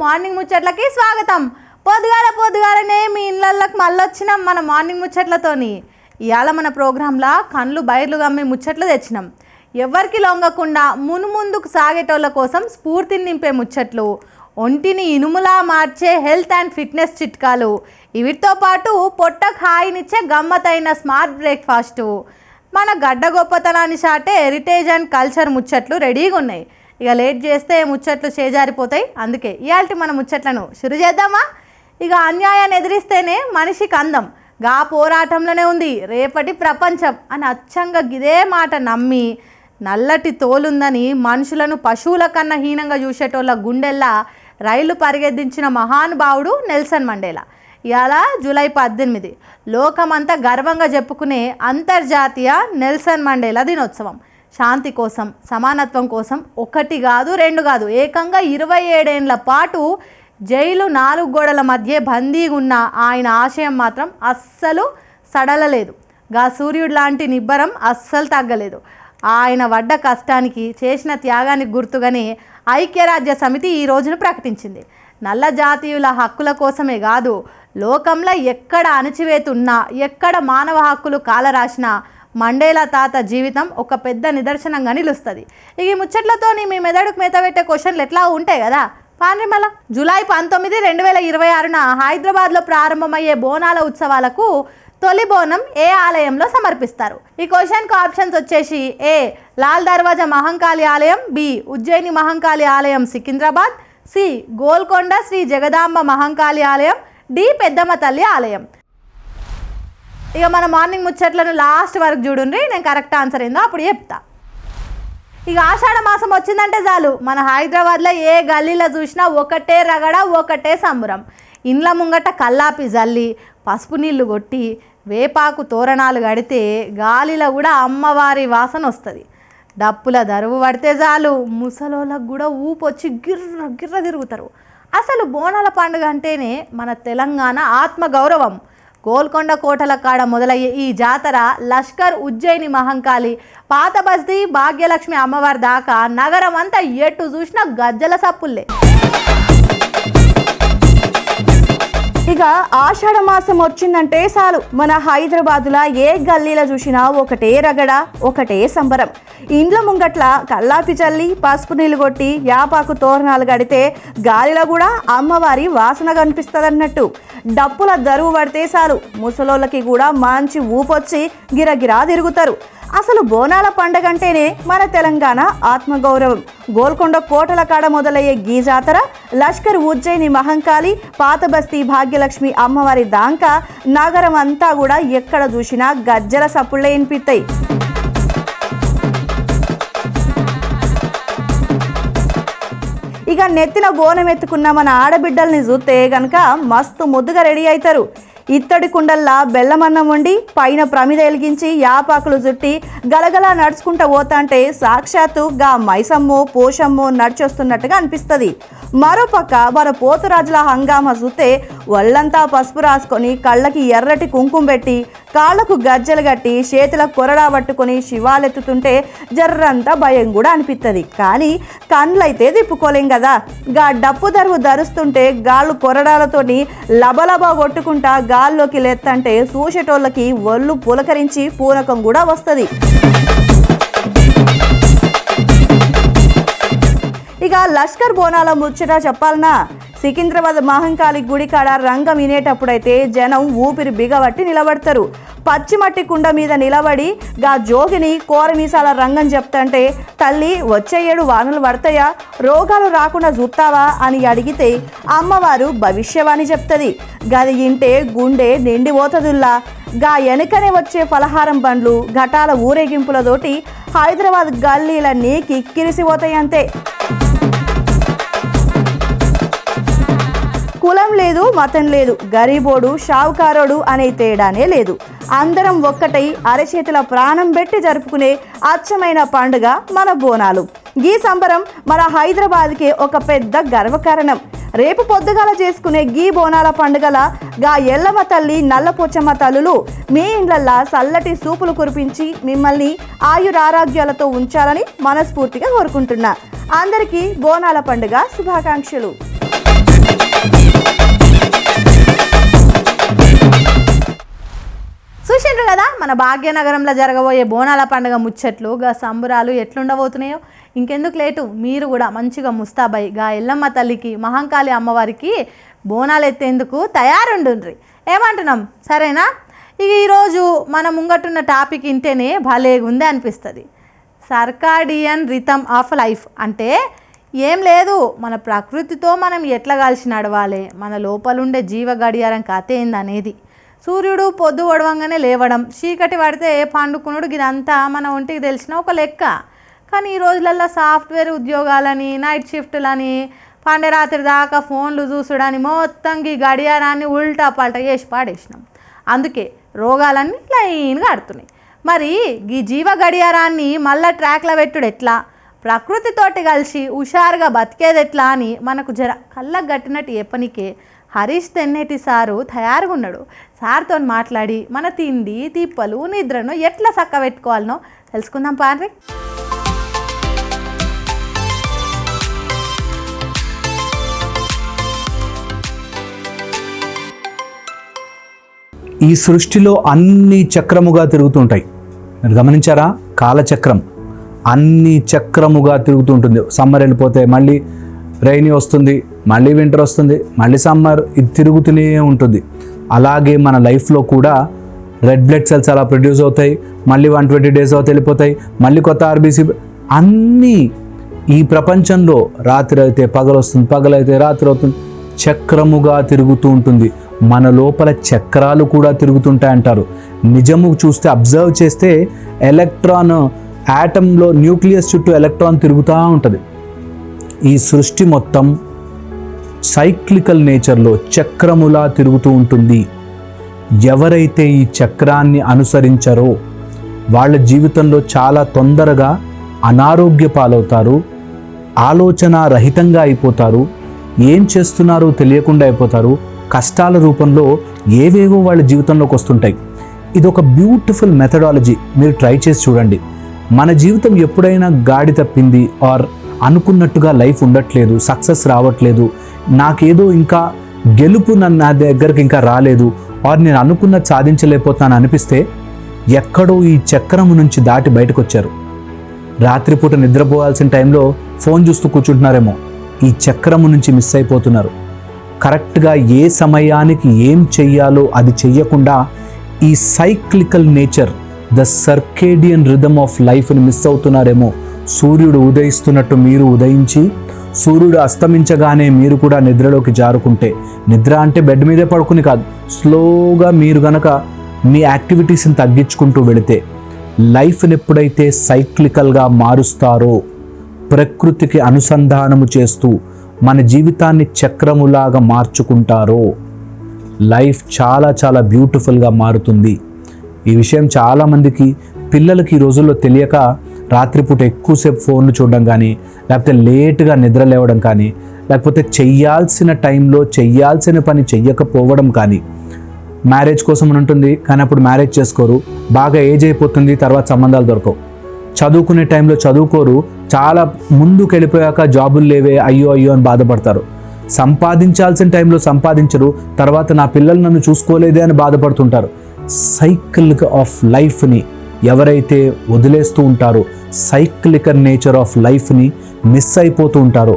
Morning ముచ్చట్లకి స్వాగతం. పొద్దుగాలనే మీ ఇళ్ళకి మళ్ళొచ్చినాం మన మార్నింగ్ ముచ్చట్లతోని. ఇవాళ మన ప్రోగ్రాంలో కళ్ళు బయర్లు గమ్మే ముచ్చట్లు తెచ్చినాం. ఎవరికి లొంగకుండా ముందుకు సాగేటోళ్ళ కోసం స్ఫూర్తిని నింపే ముచ్చట్లు, ఒంటిని ఇనుములా మార్చే హెల్త్ అండ్ ఫిట్నెస్ చిట్కాలు, వీటితో పాటు పొట్టకు హాయినిచ్చే గమ్మతైన స్మార్ట్ బ్రేక్ఫాస్టు, మన గడ్డ గొప్పతనాన్ని చాటే హెరిటేజ్ అండ్ కల్చర్ ముచ్చట్లు రెడీగా ఉన్నాయి. ఇక లేట్ చేస్తే ముచ్చట్లు చేజారిపోతాయి. అందుకే ఇవాళ మన ముచ్చట్లను షురు చేద్దామా? ఇక అన్యాయాన్ని ఎదిరిస్తేనే మనిషికి అందం, గా పోరాటంలోనే ఉంది రేపటి ప్రపంచం అని అచ్చంగా ఇదే మాట నమ్మి నల్లటి తోలుందని మనుషులను పశువుల కన్నా హీనంగా చూసేటోళ్ళ గుండెల్లా రైలు పరిగెత్తించిన మహానుభావుడు నెల్సన్ మండేలా. ఇవాళ జూలై 18 లోకమంతా గర్వంగా చెప్పుకునే అంతర్జాతీయ నెల్సన్ మండేలా దినోత్సవం. శాంతి కోసం, సమానత్వం కోసం ఒకటి కాదు రెండు కాదు ఏకంగా 27 ఏళ్ల పాటు జైలు 4 గోడల మధ్య బందీగా ఉన్న ఆయన ఆశయం మాత్రం అస్సలు సడలలేదు. గా సూర్యుడు లాంటి నిబ్బరం అస్సలు తగ్గలేదు. ఆయన పడ్డ కష్టానికి, చేసిన త్యాగానికి గుర్తుగానే ఐక్యరాజ్య సమితి ఈ రోజును ప్రకటించింది. నల్ల జాతీయుల హక్కుల కోసమే కాదు, లోకంలో ఎక్కడ అణచివేతున్నా, ఎక్కడ మానవ హక్కులు కాలరాసినా మండేలా తాత జీవితం ఒక పెద్ద నిదర్శనంగా నిలుస్తుంది. ఇక ఈ ముచ్చట్లతో మీ మెదడుకు మేత పెట్టే క్వశ్చన్లు ఎట్లా ఉంటాయి కదా. పాండ్రిమల జూలై 19, 2026 హైదరాబాద్లో ప్రారంభమయ్యే బోనాల ఉత్సవాలకు తొలి బోనం ఏ ఆలయంలో సమర్పిస్తారు? ఈ క్వశ్చన్కు ఆప్షన్స్ వచ్చేసి ఏ లాల్ దర్వాజా మహంకాళి ఆలయం, బి ఉజ్జయిని మహంకాళి ఆలయం సికింద్రాబాద్, సి గోల్కొండ శ్రీ జగదాంబ మహంకాళి ఆలయం, డి పెద్దమ్మ తల్లి ఆలయం. ఇక మన మార్నింగ్ ముచ్చట్లను లాస్ట్ వరకు చూడండి, నేను కరెక్ట్ ఆన్సర్ ఏందో అప్పుడు చెప్తా. ఇక ఆషాఢ మాసం వచ్చిందంటే చాలు మన హైదరాబాద్లో ఏ గల్లీలో చూసినా ఒకటే రగడ, ఒకటే సంబురం. ఇండ్ల ముంగట కల్లాపి జల్లి, పసుపు నీళ్లు కొట్టి, వేపాకు తోరణాలు కడితే గాలిలో కూడా అమ్మవారి వాసన వస్తుంది. డప్పుల దరువు పడితే చాలు ముసలోళ్ళకు కూడా ఊపొచ్చి గిర్ర గిర్ర తిరుగుతారు. అసలు బోనాల పండుగ అంటేనే మన తెలంగాణ ఆత్మగౌరవం. గోల్కొండ కోటల కాడ మొదలయ్యే ఈ జాతర లష్కర్, ఉజ్జయిని మహంకాళి, పాత బస్తీ, భాగ్యలక్ష్మి అమ్మవారి దాకా నగరం అంతా ఎటు చూసినా గజ్జల సప్పుల్లే. ఇక ఆషాఢ మాసం వచ్చిందంటే చాలు మన హైదరాబాదులో ఏ గల్లీలో చూసినా ఒకటే రగడ, ఒకటే సంబరం. ఇండ్ల ముంగట్ల కల్లాపి చల్లి, పసుపు నీళ్ళు కొట్టి, యాపాకు తోరణాలు కడితే గాలిలో కూడా అమ్మవారి వాసన కనిపిస్తుంది అన్నట్టు. డప్పుల దరువు పడితే చాలు ముసలోళ్ళకి కూడా మంచి ఊపొచ్చి గిరగిరా తిరుగుతారు. అసలు బోనాల పండగ అంటేనే మన తెలంగాణ ఆత్మగౌరవం. గోల్కొండ కోటల కాడ మొదలయ్యే గీ జాతర లష్కర్, ఉజ్జయిని మహంకాళి, పాత బస్తీ, భాగ్యలక్ష్మి అమ్మవారి దాంకా నగరం అంతా కూడా ఎక్కడ చూసినా గజ్జల సప్పుళ్ళే వినిపిస్తాయి. ఇక నెత్తిన బోనం ఎత్తుకున్న మన ఆడబిడ్డల్ని చూస్తే గనక మస్తు ముద్దుగా రెడీ అవుతారు. ఇత్తడి కుండల్లా బెల్లమన్నం వండి పైన ప్రమిద వెలిగించి యాపాకులు జుట్టి గలగలా నడుచుకుంటూ పోతాంటే సాక్షాత్తు గా మైసమ్మో పోషమ్మో నడిచొస్తున్నట్టుగా అనిపిస్తుంది. మరోపక్క మన పోతురాజుల హంగామా చూస్తే ఒళ్ళంతా పసుపు రాసుకొని, కళ్ళకి ఎర్రటి కుంకుమ పెట్టి, కాళ్ళకు గజ్జలు కట్టి, చేతులకు కొరడా పట్టుకొని శివాలెత్తుతుంటే జర్రంతా భయం కూడా అనిపిస్తుంది. కానీ కండ్లయితే తిప్పుకోలేం కదా. గా డప్పు దరువు ధరుస్తుంటే గాళ్ళు కొరడాలతోని లబలబా కొట్టుకుంటా గాల్లోకి లేత్తంటే చూసేటోళ్ళకి ఒళ్ళు పులకరించి పూనకం కూడా వస్తుంది. ఇక లష్కర్ బోనాల ముచ్చట చెప్పాలన్నా, సికింద్రాబాద్ మహంకాళి గుడి కాడ రంగం వినేటప్పుడైతే జనం ఊపిరి బిగబట్టి నిలబడతారు. పచ్చిమట్టి కుండ మీద నిలబడి గా జోగిని కోరమీసాల రంగం చెప్తంటే, తల్లి వచ్చే ఏడు వానలు పడతాయా, రోగాలు రాకుండా చూస్తావా అని అడిగితే అమ్మవారు భవిష్యవాణి చెప్తుంది. గది ఇంటే గుండె నిండిపోతదుల్లా. గా వెనుకనే వచ్చే ఫలహారం బండ్లు, ఘటాల ఊరేగింపులతోటి హైదరాబాద్ గల్లీలన్నీ కిక్కిరిసిపోతాయి అంతే. కులం లేదు, మతం లేదు, గరీబోడు షావుకారోడు అనే తేడానే లేదు. అందరం ఒక్కటై అరచేతుల ప్రాణం పెట్టి జరుపుకునే అచ్చమైన పండుగ మన బోనాలు. ఈ సంబరం మన హైదరాబాద్కే ఒక పెద్ద గర్వకారణం. రేపు పొద్దుగాల చేసుకునే గీ బోనాల పండుగల గా ఎల్లమ్మ తల్లి, నల్లపోచమ్మ తల్లులు మీ ఇండ్లల్లా చల్లటి సూపులు కురిపించి మిమ్మల్ని ఆయురారోగ్యాలతో ఉంచాలని మనస్ఫూర్తిగా కోరుకుంటున్నా. అందరికీ బోనాల పండుగ శుభాకాంక్షలు. చూసిండ్రు కదా మన భాగ్యనగరంలో జరగబోయే బోనాల పండుగ ముచ్చట్లు గా సంబురాలు ఎట్లుండబోతున్నాయో. ఇంకెందుకు లేటు, మీరు కూడా మంచిగా ముస్తాబై గా ఎల్లమ్మ తల్లికి మహంకాళి అమ్మవారికి బోనాలు ఎత్తేందుకు తయారుండుండ్రి. ఏమంటున్నాం సరేనా? ఇక ఈరోజు మనం ముంగట్టున్న టాపిక్ ఇంటేనే భలేగుంది అనిపిస్తుంది. సర్కాడియన్ రిథమ్ ఆఫ్ లైఫ్ అంటే ఏం లేదు, మన ప్రకృతితో మనం ఎట్లా కలిసి నడవాలి, మన లోపలుండే జీవ గడియారం కథ ఏందనేది. సూర్యుడు పొద్దు ఒడవంగానే లేవడం, చీకటి పడితే పండుకునుడు, ఇదంతా మన ఒంటికి తెలిసిన ఒక లెక్క. కానీ ఈ రోజులల్లో సాఫ్ట్వేర్ ఉద్యోగాలని, నైట్ షిఫ్ట్లని, పండే రాత్రి దాకా ఫోన్లు చూసుడని మొత్తం ఈ గడియారాన్ని ఉల్టా పల్టా చేసి పాడేసినాం. అందుకే రోగాలన్నీ లైన్గా ఆడుతున్నాయి. మరి ఈ జీవ గడియారాన్ని మళ్ళా ట్రాక్లో పెట్టుడు ఎట్లా, ప్రకృతితోటి కలిసి హుషారుగా బతికేది ఎట్లా అని మనకు జర కళ్ళకు గట్టినట్టు చెప్పనికే హరీష్ తెన్నేటి సారు తయారుగా ఉన్నాడు. సార్తో మాట్లాడి మన తిండి తిప్పలు నిద్రను ఎట్లా చక్క పెట్టుకోవాలనో తెలుసుకుందాం పాండ్రి. ఈ సృష్టిలో అన్ని చక్రముగా తిరుగుతుంటాయి. మీరు గమనించారా? కాలచక్రం అన్ని చక్రముగా తిరుగుతుంటుంది. సమ్మర్ వెళ్ళిపోతే మళ్ళీ రైనీ వస్తుంది, మళ్ళీ వింటర్ వస్తుంది, మళ్ళీ సమ్మర్, ఇది తిరుగుతూనే ఉంటుంది. అలాగే మన లైఫ్లో కూడా రెడ్ బ్లడ్ సెల్స్ అలా ప్రొడ్యూస్ అవుతాయి, మళ్ళీ 120 days అవుతాయి వెళ్ళిపోతాయి, మళ్ళీ కొత్త ఆర్బీసీ. అన్నీ ఈ ప్రపంచంలో రాత్రి అయితే పగలు వస్తుంది, పగలైతే రాత్రి అవుతుంది, చక్రముగా తిరుగుతూ ఉంటుంది. మన లోపల చక్రాలు కూడా తిరుగుతుంటాయి అంటారు. నిజము చూస్తే, అబ్జర్వ్ చేస్తే ఎలక్ట్రాన్ యాటంలో న్యూక్లియస్ చుట్టూ ఎలక్ట్రాన్ తిరుగుతూ ఉంటుంది. ఈ సృష్టి మొత్తం సైక్లికల్ నేచర్లో చక్రములా తిరుగుతూ ఉంటుంది. ఎవరైతే ఈ చక్రాన్ని అనుసరించారో వాళ్ళ జీవితంలో చాలా తొందరగా అనారోగ్య పాలవుతారు, ఆలోచన రహితంగా అయిపోతారు, ఏం చేస్తున్నారో తెలియకుండా అయిపోతారు, కష్టాల రూపంలో ఏవేవో వాళ్ళ జీవితంలోకి వస్తుంటాయి. ఇది ఒక బ్యూటిఫుల్ మెథడాలజీ, మీరు ట్రై చేసి చూడండి. మన జీవితం ఎప్పుడైనా గాడి తప్పింది, ఆర్ అనుకున్నట్టుగా లైఫ్ ఉండట్లేదు, సక్సెస్ రావట్లేదు, నాకేదో ఇంకా గెలుపు నా దగ్గరికి ఇంకా రాలేదు, ఆర్ నేను అనుకున్నది సాధించలేకపోతాను అనిపిస్తే ఎక్కడో ఈ చక్రము నుంచి దాటి బయటకు వచ్చారు. రాత్రిపూట నిద్రపోవాల్సిన టైంలో ఫోన్ చూస్తూ కూర్చుంటున్నారేమో, ఈ చక్రము నుంచి మిస్ అయిపోతున్నారు. కరెక్ట్గా ఏ సమయానికి ఏం చెయ్యాలో అది చెయ్యకుండా ఈ cyclical nature, the circadian rhythm of లైఫ్ని మిస్ అవుతున్నారేమో. సూర్యుడు ఉదయిస్తున్నట్టు మీరు ఉదయించి, సూర్యుడు అస్తమించగానే మీరు కూడా నిద్రలోకి జారుకుంటే, నిద్ర అంటే బెడ్ మీదే పడుకుని కాదు, స్లోగా మీరు గనక మీ యాక్టివిటీస్ని తగ్గించుకుంటూ వెళితే, లైఫ్ని ఎప్పుడైతే సైక్లికల్గా మారుస్తారో, ప్రకృతికి అనుసంధానము చేస్తూ మన జీవితాన్ని చక్రములాగా మార్చుకుంటారో, లైఫ్ చాలా చాలా బ్యూటిఫుల్గా మారుతుంది. ఈ విషయం చాలామందికి, పిల్లలకి ఈ రోజుల్లో తెలియక రాత్రిపూట ఎక్కువసేపు ఫోన్లు చూడడం కానీ, లేకపోతే లేటుగా నిద్ర లేవడం కానీ, లేకపోతే చెయ్యాల్సిన టైంలో చెయ్యాల్సిన పని చెయ్యకపోవడం కానీ. మ్యారేజ్ కోసం ఉంటుంది కానీ అప్పుడు మ్యారేజ్ చేసుకోరు, బాగా ఏజ్ అయిపోతుంది, తర్వాత సంబంధాలు దొరకవు. చదువుకునే టైంలో చదువుకోరు, చాలా ముందుకు వెళ్ళిపోయాక జాబులు లేవే అయ్యో అయ్యో అని బాధపడతారు. సంపాదించాల్సిన టైంలో సంపాదించరు, తర్వాత నా పిల్లలు నన్ను చూసుకోలేదే అని బాధపడుతుంటారు. సైకిల్ ఆఫ్ లైఫ్ని ఎవరైతే వదిలేస్తూ ఉంటారో, సైక్లికల్ నేచర్ ఆఫ్ లైఫ్ని మిస్ అయిపోతూ ఉంటారో,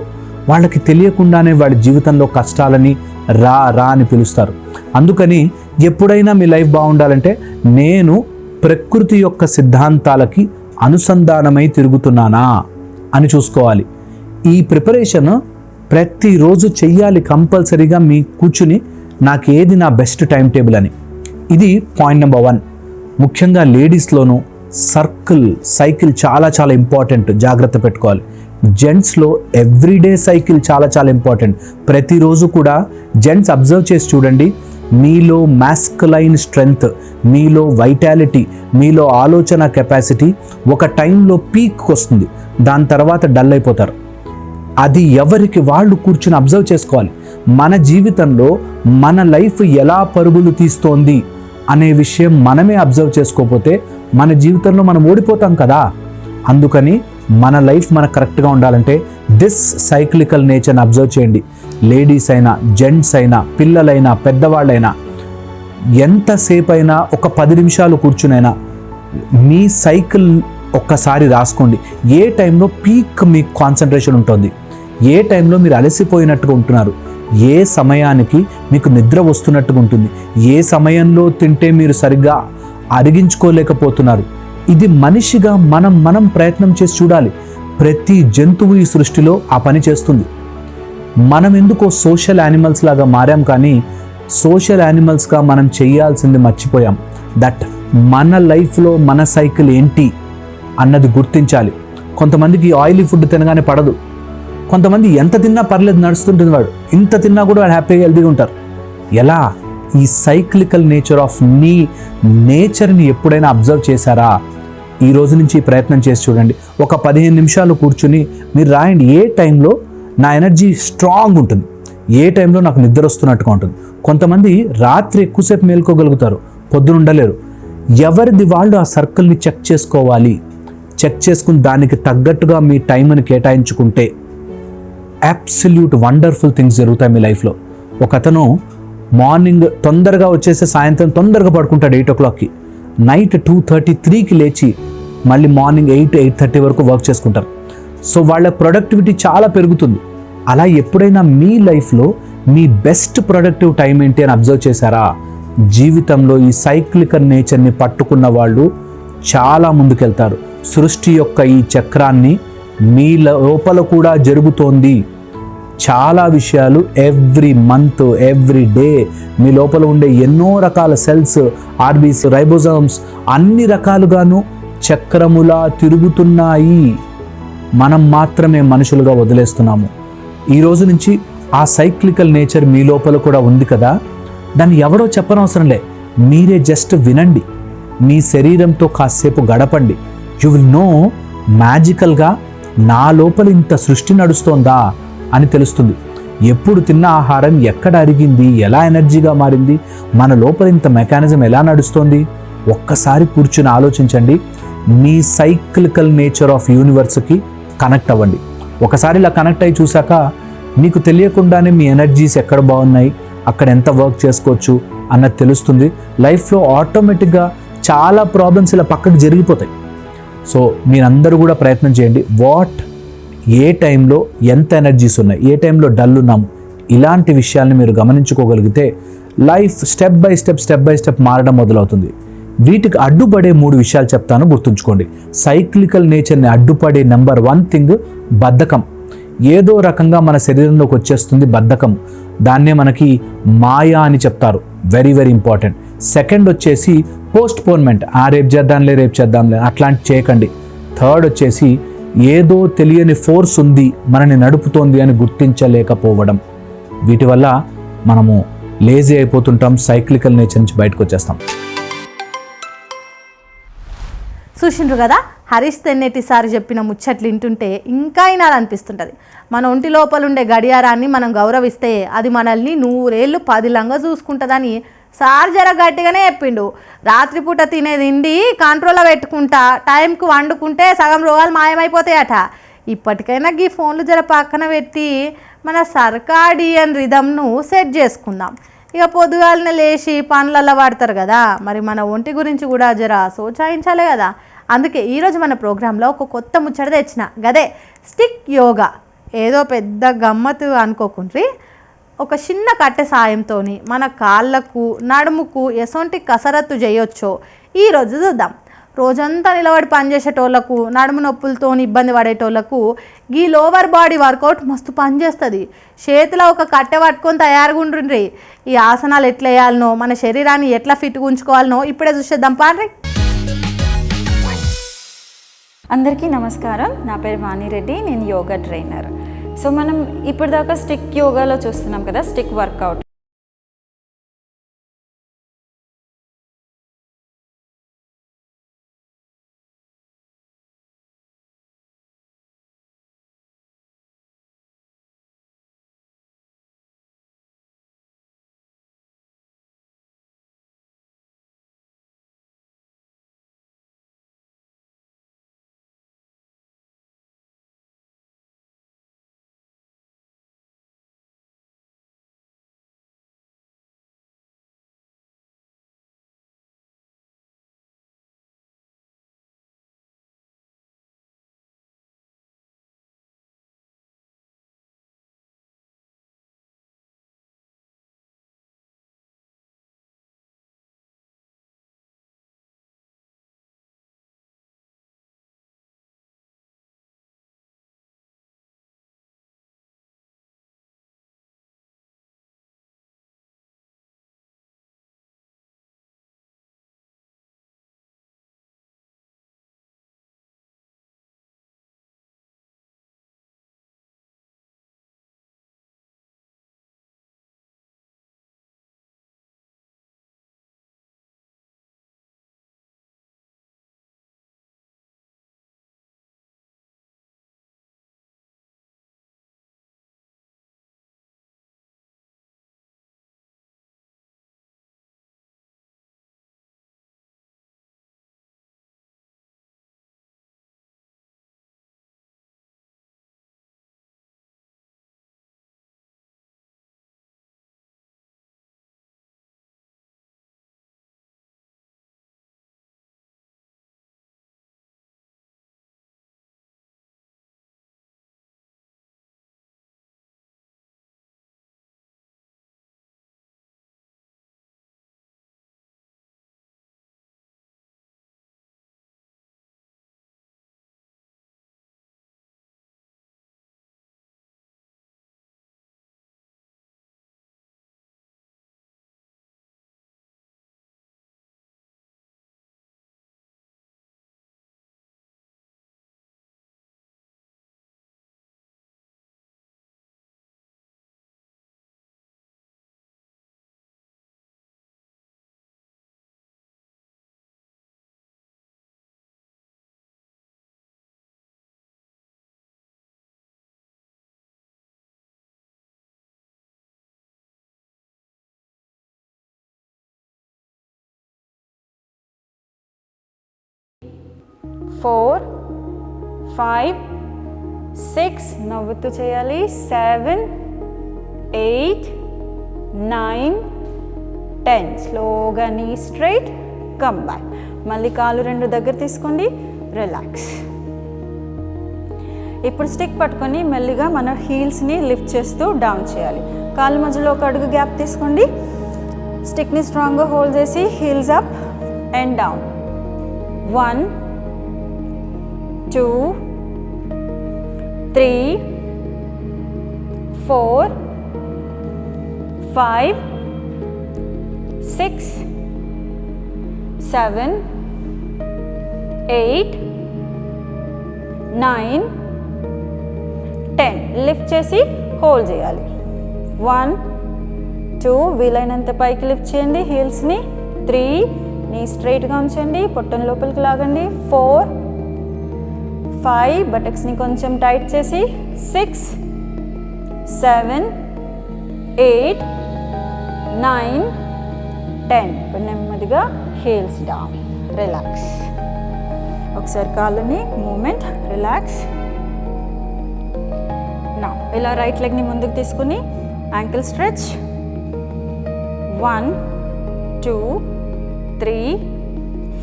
వాళ్ళకి తెలియకుండానే వాళ్ళ జీవితంలో కష్టాలని రా రా అని పిలుస్తారు. అందుకని ఎప్పుడైనా మీ లైఫ్ బాగుండాలంటే నేను ప్రకృతి యొక్క సిద్ధాంతాలకి అనుసంధానమై తిరుగుతున్నానా అని చూసుకోవాలి. ఈ ప్రిపరేషన్ ప్రతిరోజు చెయ్యాలి కంపల్సరీగా. మీ కూర్చుని నాకు ఏది నా బెస్ట్ టైం టేబుల్ అని. ఇది పాయింట్ నెంబర్ 1. ముఖ్యంగా లేడీస్లోనూ సైకిల్ చాలా చాలా ఇంపార్టెంట్, జాగ్రత్త పెట్టుకోవాలి. జెంట్స్లో ఎవ్రీడే సైకిల్ చాలా చాలా ఇంపార్టెంట్. ప్రతిరోజు కూడా జెంట్స్ అబ్జర్వ్ చేసి చూడండి, మీలో మాస్కులైన్ స్ట్రెంగ్త్, మీలో వైటాలిటీ, మీలో ఆలోచన కెపాసిటీ ఒక టైంలో పీక్ వస్తుంది, దాని తర్వాత డల్ అయిపోతారు. అది ఎవరికి వాళ్ళు కూర్చుని అబ్జర్వ్ చేసుకోవాలి. మన జీవితంలో మన లైఫ్ ఎలా పరుగులు తీస్తోంది అనే విషయం మనమే అబ్జర్వ్ చేసుకోకపోతే మన జీవితంలో మనం ఓడిపోతాం కదా. అందుకని మన లైఫ్ మనకు కరెక్ట్గా ఉండాలంటే దిస్ సైక్లికల్ నేచర్ని అబ్జర్వ్ చేయండి. లేడీస్ అయినా, జెంట్స్ అయినా, పిల్లలైనా, పెద్దవాళ్ళైనా, ఎంతసేపు అయినా ఒక 10 నిమిషాలు కూర్చునైనా మీ సైకిల్ ఒక్కసారి రాసుకోండి. ఏ టైంలో పీక్ మీకు కాన్సన్ట్రేషన్ ఉంటుంది, ఏ టైంలో మీరు అలసిపోయినట్టుగా ఉంటున్నారు, ఏ సమయానికి మీకు నిద్ర వస్తున్నట్టుగా ఉంటుంది, ఏ సమయంలో తింటే మీరు సరిగ్గా అరిగించుకోలేకపోతున్నారు. ఇది మనిషిగా మనం ప్రయత్నం చేసి చూడాలి. ప్రతి జంతువు ఈ సృష్టిలో ఆ పని చేస్తుంది. మనం ఎందుకో సోషల్ యానిమల్స్ లాగా మారాం, కానీ సోషల్ యానిమల్స్గా మనం చేయాల్సింది మర్చిపోయాం. దట్ మన లైఫ్లో మన సైకిల్ ఏంటి అన్నది గుర్తించాలి. కొంతమందికి ఆయిలీ ఫుడ్ తినగానే పడదు, కొంతమంది ఎంత తిన్నా పర్లేదు నడుస్తుంటుంది, వాడు ఇంత తిన్నా కూడా వాడు హ్యాపీగా హెల్తీగా ఉంటారు. ఎలా? ఈ సైక్లికల్ నేచర్ ఆఫ్ నీ నేచర్ని ఎప్పుడైనా అబ్జర్వ్ చేశారా? ఈ రోజు నుంచి ప్రయత్నం చేసి చూడండి. ఒక 15 నిమిషాలు కూర్చుని మీరు రాయండి, ఏ టైంలో నా ఎనర్జీ స్ట్రాంగ్ ఉంటుంది, ఏ టైంలో నాకు నిద్ర వస్తున్నట్టుగా ఉంటుంది. కొంతమంది రాత్రి ఎక్కువసేపు మేల్కోగలుగుతారు, పొద్దున ఉండలేరు. ఎవరిది వాళ్ళు ఆ సర్కిల్ని చెక్ చేసుకోవాలి. చెక్ చేసుకుని దానికి తగ్గట్టుగా మీ టైంని కేటాయించుకుంటే అబ్సల్యూట్ వండర్ఫుల్ థింగ్స్ జరుగుతాయి మీ లైఫ్లో. ఒకతను మార్నింగ్ తొందరగా వచ్చేసి సాయంత్రం తొందరగా పడుకుంటాడు 8 o'clockకి, నైట్ 2:30, 3కి లేచి మళ్ళీ మార్నింగ్ 8, 8:30 వరకు వర్క్ చేసుకుంటారు. సో వాళ్ళ ప్రొడక్టివిటీ చాలా పెరుగుతుంది. అలా ఎప్పుడైనా మీ లైఫ్లో మీ బెస్ట్ ప్రొడక్టివ్ టైం ఏంటి అని అబ్జర్వ్ చేశారా? జీవితంలో ఈ సైక్లికల్ నేచర్ని పట్టుకున్న వాళ్ళు చాలా ముందుకెళ్తారు. సృష్టి యొక్క ఈ చక్రాన్ని మీ లోపల కూడా జరుగుతోంది. చాలా విషయాలు ఎవ్రీ మంత్, ఎవ్రీ డే మీ లోపల ఉండే ఎన్నో రకాల సెల్స్, ఆర్బీస్, రైబోజోమ్స్ అన్ని రకాలుగాను చక్రములా తిరుగుతున్నాయి. మనం మాత్రమే మనుషులుగా వదిలేస్తున్నాము. ఈ రోజు నుంచి ఆ సైక్లికల్ నేచర్ మీ లోపల కూడా ఉంది కదా, దాన్ని ఎవరో చెప్పనవసరం లే, మీరే జస్ట్ వినండి. మీ శరీరంతో కాసేపు గడపండి. యు విల్ నో మ్యాజికల్గా నా లోపల ఇంత సృష్టి నడుస్తోందా అని తెలుస్తుంది. ఎప్పుడు తిన్న ఆహారం ఎక్కడ అరిగింది, ఎలా ఎనర్జీగా మారింది, మన లోపల ఇంత మెకానిజం ఎలా నడుస్తోంది, ఒక్కసారి కూర్చుని ఆలోచించండి. మీ సైక్లికల్ నేచర్ ఆఫ్ యూనివర్స్కి కనెక్ట్ అవ్వండి. ఒకసారి ఇలా కనెక్ట్ అయ్యి చూసాక మీకు తెలియకుండానే మీ ఎనర్జీస్ ఎక్కడ బాగున్నాయి, అక్కడ ఎంత వర్క్ చేసుకోవచ్చు అన్నది తెలుస్తుంది. లైఫ్లో ఆటోమేటిక్గా చాలా ప్రాబ్లమ్స్ ఇలా పక్కకు జరిగిపోతాయి. సో మీరందరూ కూడా ప్రయత్నం చేయండి. ఏ టైంలో ఎంత ఎనర్జీస్ ఉన్నాయి, ఏ టైంలో డల్ ఉన్నాము, ఇలాంటి విషయాల్ని మీరు గమనించుకోగలిగితే లైఫ్ స్టెప్ బై స్టెప్ మారడం మొదలవుతుంది. వీటికి అడ్డుపడే 3 విషయాలు చెప్తాను, గుర్తుంచుకోండి. సైక్లికల్ నేచర్ని అడ్డుపడే నెంబర్ 1 థింగ్ బద్ధకం. ఏదో రకంగా మన శరీరంలోకి వచ్చేస్తుంది బద్ధకం. దాన్నే మనకి మాయా అని చెప్తారు. Very very important. సెకండ్ వచ్చేసి పోస్ట్పోన్మెంట్. రేపు చేద్దాంలే అట్లాంటి చేయకండి. థర్డ్ వచ్చేసి ఏదో తెలియని ఫోర్స్ ఉంది మనని నడుపుతోంది అని గుర్తించలేకపోవడం. వీటి వల్ల మనము లేజీ అయిపోతుంటాం, సైక్లికల్ నేచర్ నుంచి బయటకు వచ్చేస్తాం. చూసిండ్రు కదా, హరీష్ తెన్నేటి సార్ చెప్పిన ముచ్చట్లు వింటుంటే ఇంకా వినాలనిపిస్తుంటుంది. మన ఒంటి లోపల ఉండే గడియారాన్ని మనం గౌరవిస్తే అది మనల్ని 100 ఏళ్ళు పదిలంగా చూసుకుంటుందని సార్ జర గట్టిగానే చెప్పిండు. రాత్రిపూట తినే తిండి కంట్రోల్లో పెట్టుకుంటా టైంకు వండుకుంటే సగం రోగాలు మాయమైపోతాయట. ఇప్పటికైనా ఈ ఫోన్లు జర పక్కన పెట్టి మన సర్కాడియన్ రిథమ్ను సెట్ చేసుకుందాం. ఇక పొద్దుగాలనే లేచి పనులలో వాడతారు కదా, మరి మన ఒంటి గురించి కూడా జర సోచాయించాలి కదా. అందుకే ఈరోజు మన ప్రోగ్రాంలో ఒక కొత్త ముచ్చట తెచ్చిన, గదే స్టిక్ యోగా. ఏదో పెద్ద గమ్మత్తు అనుకోకుండ్రి, ఒక చిన్న కట్టె సాయంతో మన కాళ్ళకు నడుముకు ఎసొంటి కసరత్తు చేయొచ్చో ఈరోజు చూద్దాం. రోజంతా నిలబడి పనిచేసేటోళ్లకు, నడుము నొప్పులతో ఇబ్బంది పడేటోళ్లకు ఈ లోవర్ బాడీ వర్కౌట్ మస్తు పనిచేస్తుంది. చేతిలో ఒక కట్టె పట్టుకొని తయారుగా ఉండ్రి. ఈ ఆసనాలు ఎట్లా వేయాలనో, మన శరీరాన్ని ఎట్లా ఫిట్గా ఉంచుకోవాలనో ఇప్పుడే చూసేద్దాం పాండ్రి. అందరికీ నమస్కారం. నా పేరు వాణిరెడ్డి, నేను యోగా ట్రైనర్. సో మనం ఇప్పటిదాకా స్టిక్ యోగాలో చూస్తున్నాం కదా, స్టిక్ వర్కౌట్. 4 5 6 నవ్వుతూ చేయాలి 7 8 9 10 స్లోగా నీ స్ట్రైట్ కమ్ బ్యాక్. మళ్ళీ కాలు రెండు దగ్గర తీసుకోండి, రిలాక్స్. ఇప్పుడు స్టిక్ పట్టుకొని మెల్లిగా మన హీల్స్ని లిఫ్ట్ చేస్తూ డౌన్ చేయాలి. కాళ్ళ మధ్యలో ఒక అడుగు గ్యాప్ తీసుకోండి, స్టిక్ని స్ట్రాంగ్గా హోల్డ్ చేసి heels up and down. 1 2 3 4 5 6 7 8 9 10 lift చేసి హోల్డ్ చేయాలి. 1 2 వీలైనంత పైకి లిఫ్ట్ చేయండి హీల్స్ని. 3 నీ స్ట్రైట్గా ఉంచండి, పొట్టను లోపలికి లాగండి. 4 5 బటక్స్ని కొంచెం టైట్ చేసి 6 7 8 9 10 ఇప్పుడు నెమ్మదిగా హీల్స్ డౌన్, రిలాక్స్. ఒకసారి కాళ్ళని మూమెంట్, రిలాక్స్. నా ఇలా రైట్ లెగ్ని ముందుకు తీసుకుని ankle stretch. 1 2 3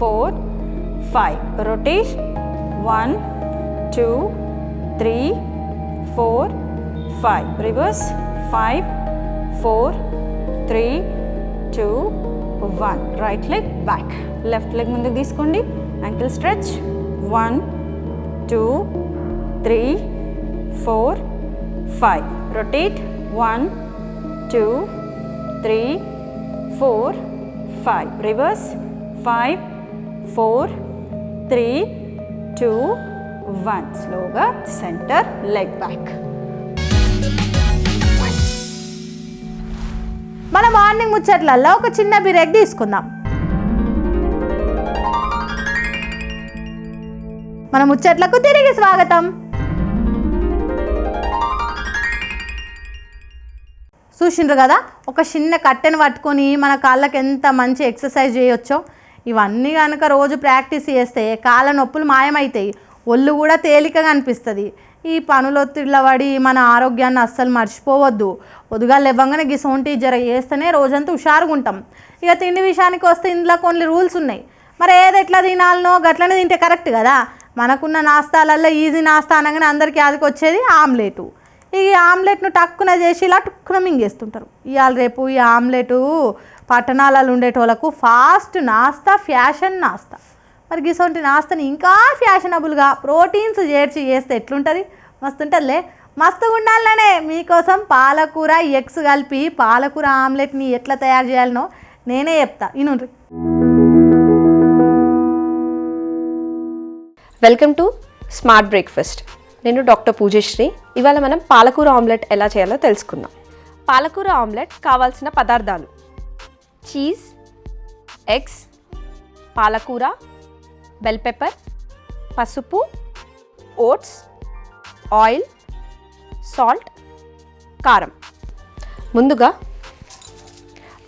4 5 rotate. 1 2 3 4 5 reverse. 5 4 3 2 1 right leg back. Left leg ముందుకు తీసుకోండి, యాంకిల్ స్ట్రెచ్. 1 2 3 4 5 రొటేట్. 1 2 3 4 5 రివర్స్. 5 4 3 2 1 స్లోగా సెంటర్ లెగ్ బ్యాక్. మన మార్నింగ్ ముచ్చట్లలో ఒక చిన్న బ్రేక్ తీసుకుందాం. మన ముచ్చట్లకు తిరిగి స్వాగతం. చూసిండ్రు కదా, ఒక చిన్న కట్టెను పట్టుకొని మన కాళ్ళకి ఎంత మంచి ఎక్సర్సైజ్ చేయొచ్చో. ఇవన్నీ కనుక రోజు ప్రాక్టీస్ చేస్తే కాళ్ళ నొప్పులు మాయమవుతాయి, ఒళ్ళు కూడా తేలికగా అనిపిస్తుంది. ఈ పనులొత్తిడిలో పడి మన ఆరోగ్యాన్ని అస్సలు మర్చిపోవద్దు. పొద్దుగా లేవగానే గిసొంటి జర చేస్తేనే రోజంతా హుషారుగా ఉంటాం. ఇక తిండి విషయానికి వస్తే ఇందులో కొన్ని రూల్స్ ఉన్నాయి. మరి ఏది ఎట్లా తినాలనో గట్లనే తింటే కరెక్ట్ కదా. మనకున్న నాస్తాలల్లో ఈజీ నాస్తా అనగానే అందరికీ అదికి వచ్చేది ఆమ్లెటు. ఈ ఆమ్లెట్ను టక్కున చేసి ఇలా టక్కున మింగేస్తుంటారు. ఇవాళ రేపు ఈ ఆమ్లెటు పట్టణాలలో ఉండేటోళ్ళకు ఫాస్ట్ నాస్తా, ఫ్యాషన్ నాస్తా. మరి గిసొంటి నాస్తాని ఇంకా ఫ్యాషనబుల్గా ప్రోటీన్స్ చేర్చి చేస్తే ఎట్లుంటుంది? మస్తు ఉంటుందిలే. మస్తుగా ఉండాలనే మీకోసం పాలకూర ఎగ్స్ కలిపి పాలకూర ఆమ్లెట్ని ఎట్లా తయారు చేయాలనో నేనే చెప్తా, ఇనుండ్రి. Welcome to smart breakfast. నేను డాక్టర్ పూజశ్రీ. ఇవాళ మనం పాలకూర ఆమ్లెట్ ఎలా చేయాలో తెలుసుకుందాం. పాలకూర ఆమ్లెట్ కావాల్సిన పదార్థాలు: చీజ్, ఎగ్స్, పాలకూర, బెల్ పెప్పర్, పసుపు, ఓట్స్, ఆయిల్, సాల్ట్, కారం. ముందుగా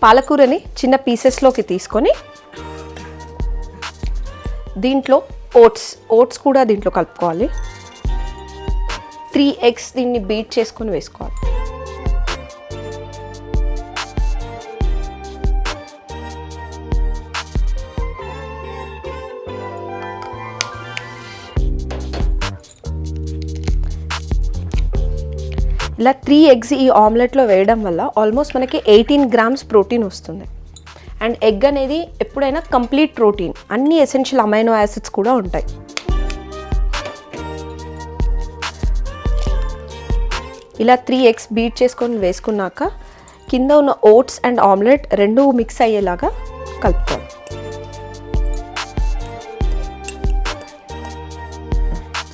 పాలకూరని చిన్న పీసెస్లోకి తీసుకొని దీంట్లో ఓట్స్ కూడా దీంట్లో కలుపుకోవాలి. 3 eggs దీన్ని బీట్ చేసుకొని వేసుకోవాలి. ఇలా 3 eggs ఈ ఆమ్లెట్లో వేయడం వల్ల ఆల్మోస్ట్ మనకి 18 grams ప్రోటీన్ వస్తుంది. అండ్ ఎగ్ అనేది ఎప్పుడైనా కంప్లీట్ ప్రోటీన్, అన్ని ఎసెన్షియల్ అమైనో యాసిడ్స్ కూడా ఉంటాయి. ఇలా 3 eggs బీట్ చేసుకొని వేసుకున్నాక కింద ఉన్న ఓట్స్ అండ్ ఆమ్లెట్ రెండు మిక్స్ అయ్యేలాగా కలుపుకోవాలి.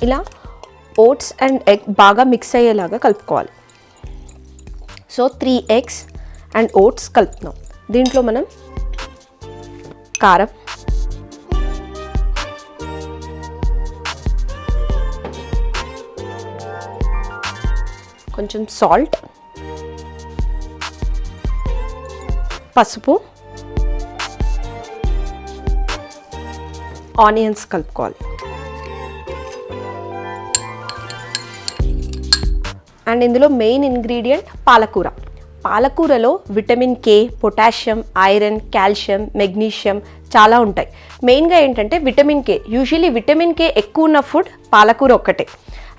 ఇలా ఓట్స్ అండ్ ఎగ్ బాగా మిక్స్ అయ్యేలాగా కలుపుకోవాలి. సో 3 eggs అండ్ ఓట్స్ కలుపుతున్నాం. దీంట్లో మనం కారం, కొంచెం సాల్ట్, పసుపు, ఆనియన్స్ కలుపుకోవాలి. అండ్ ఇందులో మెయిన్ ఇంగ్రీడియంట్ పాలకూర. పాలకూరలో vitamin K, potassium, iron, calcium, magnesium చాలా ఉంటాయి. మెయిన్గా ఏంటంటే vitamin K. Usually vitamin K ఎక్కువ ఉన్న ఫుడ్ పాలకూర ఒక్కటే.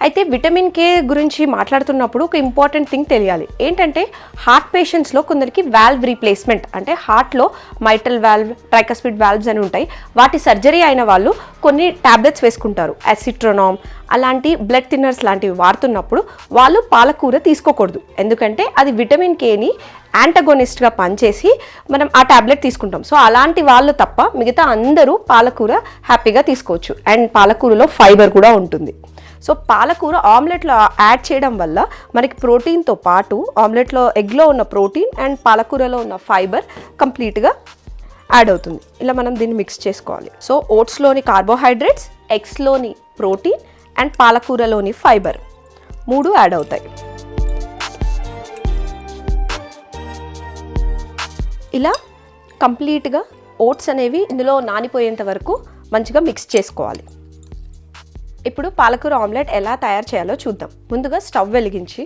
అయితే విటమిన్ కే గురించి మాట్లాడుతున్నప్పుడు ఒక ఇంపార్టెంట్ థింగ్ తెలియాలి. ఏంటంటే హార్ట్ పేషెంట్స్లో కొందరికి వాల్వ్ రీప్లేస్మెంట్, అంటే హార్ట్లో మైట్రల్ వాల్వ్, ట్రైకస్పిడ్ వాల్వ్స్ అని ఉంటాయి. వాటి సర్జరీ అయిన వాళ్ళు కొన్ని ట్యాబ్లెట్స్ వేసుకుంటారు, అసిట్రోనామ్ అలాంటి బ్లడ్ థిన్నర్స్ లాంటివి వాడుతున్నప్పుడు వాళ్ళు పాలకూర తీసుకోకూడదు. ఎందుకంటే అది విటమిన్ కేని యాంటగోనిస్ట్గా పనిచేసి మనం ఆ ట్యాబ్లెట్ తీసుకుంటాం. సో అలాంటి వాళ్ళు తప్ప మిగతా అందరూ పాలకూర హ్యాపీగా తీసుకోవచ్చు. అండ్ పాలకూరలో ఫైబర్ కూడా ఉంటుంది. సో పాలకూర ఆమ్లెట్లో యాడ్ చేయడం వల్ల మనకి ప్రోటీన్తో పాటు ఆమ్లెట్లో ఎగ్లో ఉన్న ప్రోటీన్ అండ్ పాలకూరలో ఉన్న ఫైబర్ కంప్లీట్గా యాడ్ అవుతుంది. ఇలా మనం దీన్ని మిక్స్ చేసుకోవాలి. సో ఓట్స్లోని కార్బోహైడ్రేట్స్, ఎగ్స్లోని ప్రోటీన్ అండ్ పాలకూరలోని ఫైబర్ 3 యాడ్ అవుతాయి. ఇలా కంప్లీట్గా ఓట్స్ అనేవి ఇందులో నానిపోయేంత వరకు మంచిగా మిక్స్ చేసుకోవాలి. ఇప్పుడు పాలకూర ఆమ్లెట్ ఎలా తయారు చేయాలో చూద్దాం. ముందుగా స్టవ్ వెలిగించి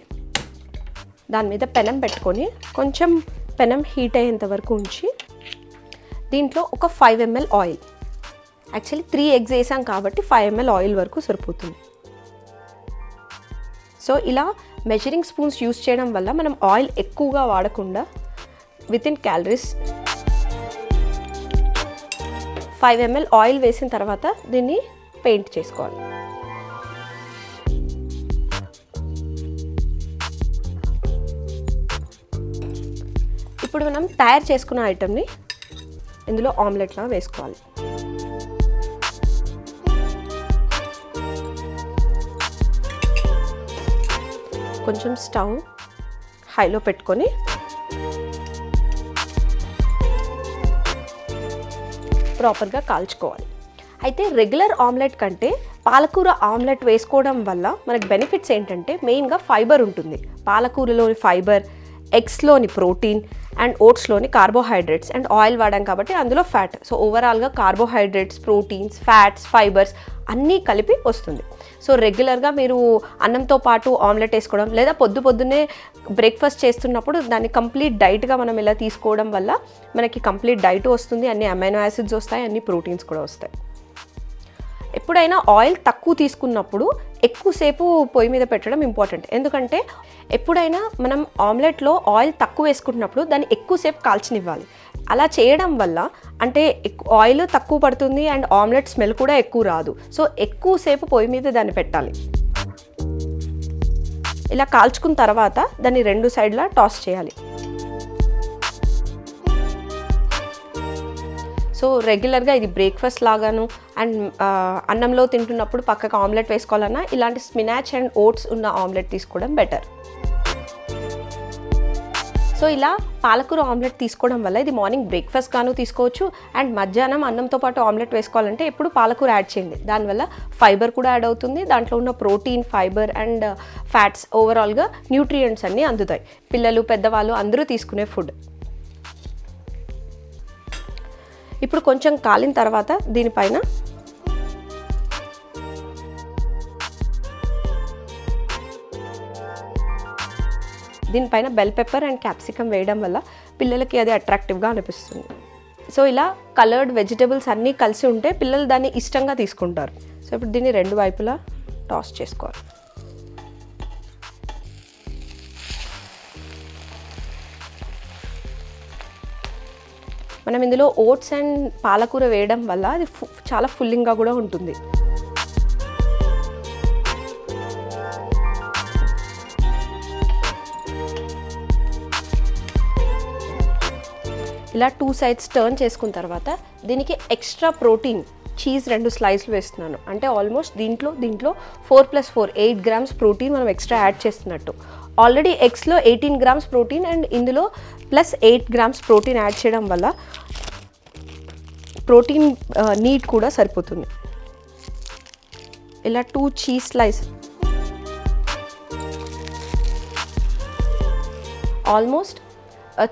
దాని మీద పెనం పెట్టుకొని కొంచెం పెనం హీట్ అయ్యేంత వరకు ఉంచి దీంట్లో ఒక 5 ml ఆయిల్, యాక్చువల్లీ 3 eggs వేసాం కాబట్టి 5 ml ఆయిల్ వరకు సరిపోతుంది. సో ఇలా మెజరింగ్ స్పూన్స్ యూస్ చేయడం వల్ల మనం ఆయిల్ ఎక్కువగా వాడకుండా వితిన్ క్యాలరీస్ 5 ml ఆయిల్ వేసిన తర్వాత దీన్ని పెయింట్ చేసుకోవాలి. ఇప్పుడు మనం తయారు చేసుకున్న ఐటమ్ని ఇందులో ఆమ్లెట్లా వేసుకోవాలి. కొంచెం స్టవ్ హైలో పెట్టుకొని ప్రాపర్గా కాల్చుకోవాలి. అయితే రెగ్యులర్ ఆమ్లెట్ కంటే పాలకూర ఆమ్లెట్ వేసుకోవడం వల్ల మనకు బెనిఫిట్స్ ఏంటంటే మెయిన్గా ఫైబర్ ఉంటుంది. పాలకూరలోని ఫైబర్, ఎగ్స్లోని ప్రోటీన్ అండ్ ఓట్స్లోని కార్బోహైడ్రేట్స్ అండ్ ఆయిల్ వాడాం కాబట్టి అందులో ఫ్యాట్. సో ఓవరాల్గా కార్బోహైడ్రేట్స్, ప్రోటీన్స్, ఫ్యాట్స్, ఫైబర్స్ అన్నీ కలిపి వస్తుంది. సో రెగ్యులర్గా మీరు అన్నంతో పాటు ఆమ్లెట్ వేసుకోవడం లేదా పొద్దున్నే బ్రేక్ఫాస్ట్ చేస్తున్నప్పుడు దాన్ని కంప్లీట్ డైట్గా మనం ఇలా తీసుకోవడం వల్ల మనకి కంప్లీట్ డైట్ వస్తుంది, అన్ని అమైనో యాసిడ్స్ వస్తాయి, అన్ని ప్రోటీన్స్ కూడా వస్తాయి. ఎప్పుడైనా ఆయిల్ తక్కువ తీసుకున్నప్పుడు ఎక్కువసేపు పొయ్యి మీద పెట్టడం ఇంపార్టెంట్. ఎందుకంటే ఎప్పుడైనా మనం ఆమ్లెట్లో ఆయిల్ తక్కువ వేసుకుంటున్నప్పుడు దాన్ని ఎక్కువసేపు కాల్చనివ్వాలి. అలా చేయడం వల్ల అంటే ఆయిల్ తక్కువ పడుతుంది అండ్ ఆమ్లెట్ స్మెల్ కూడా ఎక్కువ రాదు. సో ఎక్కువసేపు పొయ్యి మీద దాన్ని పెట్టాలి. ఇలా కాల్చుకున్న తర్వాత దాన్ని 2 సైడ్లా టాస్ చేయాలి. సో రెగ్యులర్గా ఇది బ్రేక్ఫాస్ట్ లాగాను అండ్ అన్నంలో తింటున్నప్పుడు పక్కకు ఆమ్లెట్ వేసుకోవాలన్నా ఇలాంటి స్పినాచ్ అండ్ ఓట్స్ ఉన్న ఆమ్లెట్ తీసుకోవడం బెటర్. సో ఇలా పాలకూర ఆమ్లెట్ తీసుకోవడం వల్ల ఇది మార్నింగ్ బ్రేక్ఫాస్ట్ గాను తీసుకోవచ్చు అండ్ మధ్యాహ్నం అన్నంతో పాటు ఆమ్లెట్ వేసుకోవాలంటే ఎప్పుడు పాలకూర యాడ్ చేయండి. దానివల్ల ఫైబర్ కూడా యాడ్ అవుతుంది, దాంట్లో ఉన్న ప్రోటీన్, ఫైబర్ అండ్ ఫ్యాట్స్ ఓవరాల్గా న్యూట్రియంట్స్ అన్నీ అందుతాయి. పిల్లలు, పెద్దవాళ్ళు అందరూ తీసుకునే ఫుడ్. ఇప్పుడు కొంచెం కాలిన తర్వాత దీనిపైన బెల్ పెప్పర్ అండ్ క్యాప్సికమ్ వేయడం వల్ల పిల్లలకి అది అట్రాక్టివ్గా అనిపిస్తుంది. సో ఇలా కలర్డ్ వెజిటబుల్స్ అన్నీ కలిసి ఉంటే పిల్లలు దాన్ని ఇష్టంగా తీసుకుంటారు. సో ఇప్పుడు దీన్ని 2 వైపులా టాస్ చేసుకోవాలి. మనం ఇందులో ఓట్స్ అండ్ పాలకూర వేయడం వల్ల అది చాలా ఫుల్లింగ్గా కూడా ఉంటుంది. ఇలా 2 sides టర్న్ చేసుకున్న తర్వాత దీనికి ఎక్స్ట్రా ప్రోటీన్ చీజ్ 2 స్లైస్లు వేస్తున్నాను. అంటే ఆల్మోస్ట్ దీంట్లో 4 + 4 8 grams ప్రోటీన్ మనం ఎక్స్ట్రా యాడ్ చేస్తున్నట్టు. ఆల్రెడీ ఎగ్స్లో 18 grams ప్రోటీన్ అండ్ ఇందులో ప్లస్ 8 grams ప్రోటీన్ యాడ్ చేయడం వల్ల ప్రోటీన్ నీడ్ కూడా సరిపోతుంది. ఇలా 2 చీజ్ స్లైస్ ఆల్మోస్ట్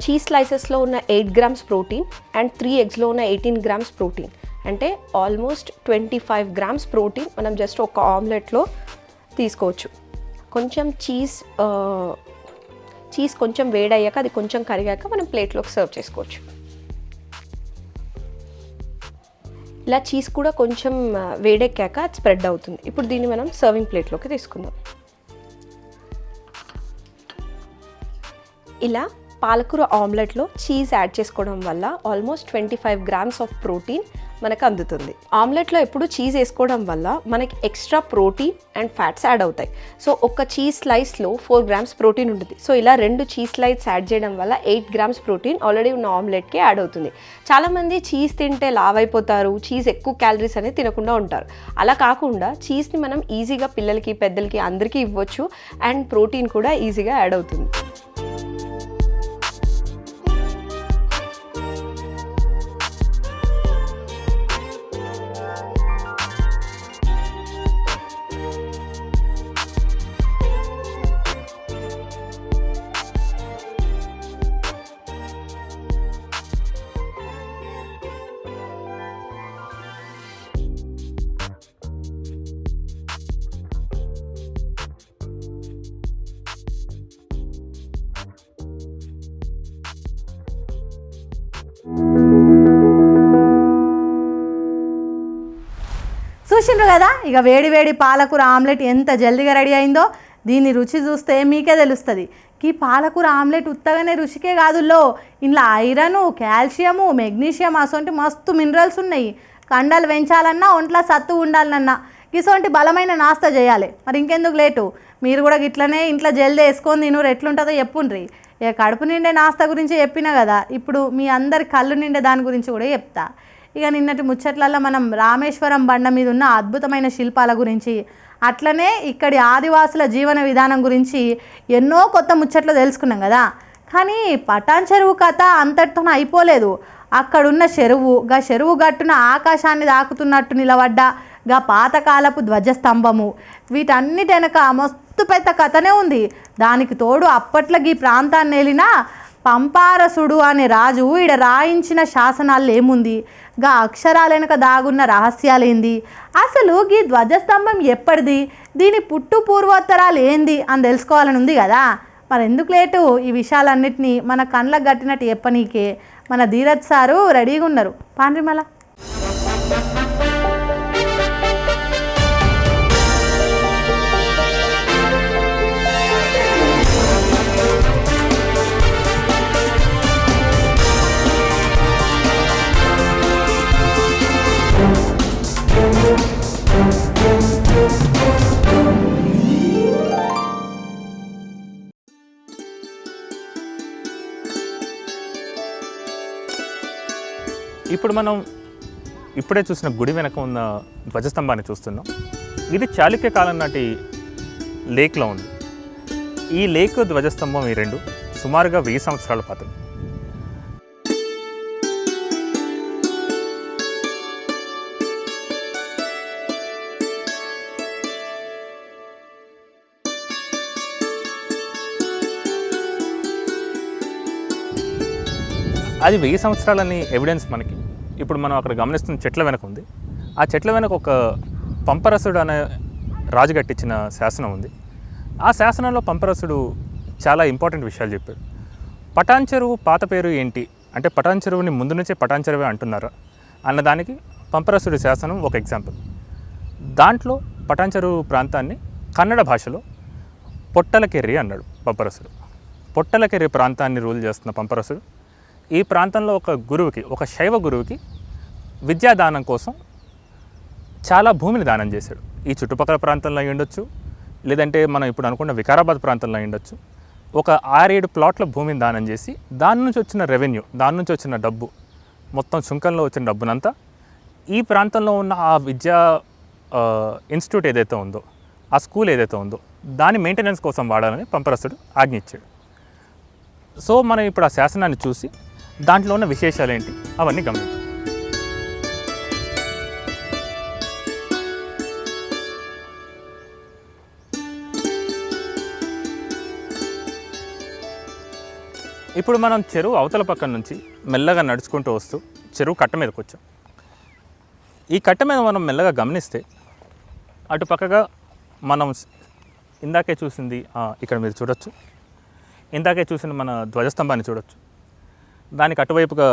చీజ్ స్లైసెస్లో ఉన్న 8 grams ప్రోటీన్ అండ్ 3 eggsలో ఉన్న 18 grams ప్రోటీన్, అంటే ఆల్మోస్ట్ 25 grams ప్రోటీన్ మనం జస్ట్ ఒక ఆమ్లెట్లో తీసుకోవచ్చు. కొంచెం చీజ్ కొంచెం వేడయ్యాక అది కొంచెం కరిగాక మనం ప్లేట్లోకి సర్వ్ చేసుకోవచ్చు. ఇలా చీజ్ కూడా కొంచెం వేడెక్కాక అది స్ప్రెడ్ అవుతుంది. ఇప్పుడు దీన్ని మనం సర్వింగ్ ప్లేట్లోకి తీసుకుందాం. ఇలా పాలకూర ఆమ్లెట్లో చీజ్ యాడ్ చేసుకోవడం వల్ల ఆల్మోస్ట్ 25 grams ఆఫ్ ప్రోటీన్ మనకు అందుతుంది. ఆమ్లెట్లో ఎప్పుడు చీజ్ వేసుకోవడం వల్ల మనకి extra protein and fats add అవుతాయి. సో ఒక చీజ్ స్లైస్లో 4 grams ప్రోటీన్ ఉంటుంది. సో ఇలా 2 చీజ్ స్లైస్ యాడ్ చేయడం వల్ల 8 grams ప్రోటీన్ ఆల్రెడీ ఉన్న ఆమ్లెట్కి యాడ్ అవుతుంది. చాలామంది చీజ్ తింటే లావ్ అయిపోతారు, చీజ్ ఎక్కువ క్యాలరీస్ అనేది తినకుండా ఉంటారు. అలా కాకుండా చీజ్ని మనం ఈజీగా పిల్లలకి పెద్దలకి అందరికీ ఇవ్వచ్చు అండ్ ప్రోటీన్ కూడా ఈజీగా యాడ్ అవుతుంది. చూసిండ్రు కదా, ఇక వేడి వేడి పాలకూర ఆమ్లెట్ ఎంత జల్దీగా రెడీ అయిందో. దీని రుచి చూస్తే మీకే తెలుస్తుంది. ఈ పాలకూర ఆమ్లెట్ ఉత్తగానే రుచికే కాదుల్లో, ఇందులో ఐరను, కాల్షియము, మెగ్నీషియం అసొంటి మస్తు మినరల్స్ ఉన్నాయి. కండలు పెంచాలన్నా ఒంట్లో సత్తు ఉండాలన్నా ఇసొంటి బలమైన నాస్తా చేయాలి. మరి ఇంకెందుకు లేటు, మీరు కూడా ఇట్లనే ఇంట్లో జల్దీ వేసుకొని తిను, ఎట్లుంటుందో చెప్పుండ్రి. ఇక కడుపు నిండే నాస్తా గురించి చెప్పినా కదా, ఇప్పుడు మీ అందరి కళ్ళు నిండే దాని గురించి కూడా చెప్తా. ఇక నిన్నటి ముచ్చట్లలో మనం రామేశ్వరం బండ మీద ఉన్న అద్భుతమైన శిల్పాల గురించి, అట్లనే ఇక్కడి ఆదివాసుల జీవన విధానం గురించి ఎన్నో కొత్త ముచ్చట్లు తెలుసుకున్నాం కదా. కానీ పటాన్ చెరువు కథ అంతటితో అయిపోలేదు. అక్కడున్న చెరువు, చెరువు గట్టున ఆకాశాన్ని దాకుతున్నట్టు నిలబడ్డ పాతకాలపు ధ్వజస్తంభము, వీటన్నిటి వెనక మస్తు పెద్ద కథనే ఉంది. దానికి తోడు అప్పట్లో ఈ ప్రాంతాన్ని వెళ్ళిన పంపారసుడు అనే రాజు ఈడ రాయించిన శాసనాలు ఏముంది, అక్షరాల వెనక దాగున్న రహస్యాలేంది, అసలు ఈ ధ్వజస్తంభం ఎప్పటిది, దీని పుట్టు పూర్వోత్తరాలు ఏంది అని తెలుసుకోవాలని ఉంది కదా. మరి ఎందుకు లేటు, ఈ విషయాలన్నిటినీ మన కళ్ళకు గట్టినట్టు చెప్పనీకే మన ధీరజ్ సారు రెడీగా ఉన్నారు. పాండ్రి మళ్ళా. ఇప్పుడు మనం ఇప్పుడే చూసిన గుడి వెనక ఉన్న ధ్వజస్తంభాన్ని చూస్తున్నాం. ఇది చాళుక్య కాలం నాటి లేక్లో ఉంది. ఈ లేక్ ధ్వజస్తంభం ఈ రెండు సుమారుగా 1000 సంవత్సరాల పాత. అది 1000 సంవత్సరాలని ఎవిడెన్స్ మనకి ఇప్పుడు మనం అక్కడ గమనిస్తున్న చెట్ల వెనక ఉంది. ఆ చెట్ల వెనక ఒక పంపరసుడు అనే రాజు కట్టించిన శాసనం ఉంది. ఆ శాసనంలో పంపరసుడు చాలా ఇంపార్టెంట్ విషయాలు చెప్పాడు. పటాన్ చెరువు పాత పేరు ఏంటి అంటే, పటాన్ చెరువుని ముందు నుంచే పటాన్ చెరువే అంటున్నారా అన్నదానికి పంపరసుడి శాసనం ఒక ఎగ్జాంపుల్. దాంట్లో పటాన్ చెరువు ప్రాంతాన్ని కన్నడ భాషలో పొట్టలకెర్రి అన్నాడు పంపరసుడు. పొట్టలకెర్రి ప్రాంతాన్ని రూల్ చేస్తున్న పంపరసుడు ఈ ప్రాంతంలో ఒక గురువుకి, ఒక శైవ గురువుకి విద్యాదానం కోసం చాలా భూమిని దానం చేశాడు. ఈ చుట్టుపక్కల ప్రాంతంలో ఉండొచ్చు, లేదంటే మనం ఇప్పుడు అనుకున్న వికారాబాద్ ప్రాంతంలో ఉండొచ్చు. ఒక 6-7 ప్లాట్ల భూమిని దానం చేసి దాని నుంచి వచ్చిన రెవెన్యూ, దాని నుంచి వచ్చిన డబ్బు, మొత్తం సుంకంలో వచ్చిన డబ్బునంతా ఈ ప్రాంతంలో ఉన్న ఆ విద్యా ఇన్స్టిట్యూట్ ఏదైతే ఉందో, ఆ స్కూల్ ఏదైతే ఉందో దాని మెయింటెనెన్స్ కోసం వాడాలని పంపరసుడు ఆజ్ఞించాడు. సో మనం ఇప్పుడు ఆ శాసనాన్ని చూసి దాంట్లో ఉన్న విశేషాలు ఏంటి అవన్నీ గమనిద్దాం. ఇప్పుడు మనం చెరువు అవతల పక్కన నుంచి మెల్లగా నడుచుకుంటూ వస్తూ చెరువు కట్ట మీదకి వచ్చాం. ఈ కట్ట మీద మనం మెల్లగా గమనిస్తే అటు పక్కగా మనం ఇందాకే చూసింది ఇక్కడ మీరు చూడొచ్చు. ఇందాకే చూసిన మన ధ్వజస్తంభాన్ని చూడొచ్చు. దానికి అటువైపుగా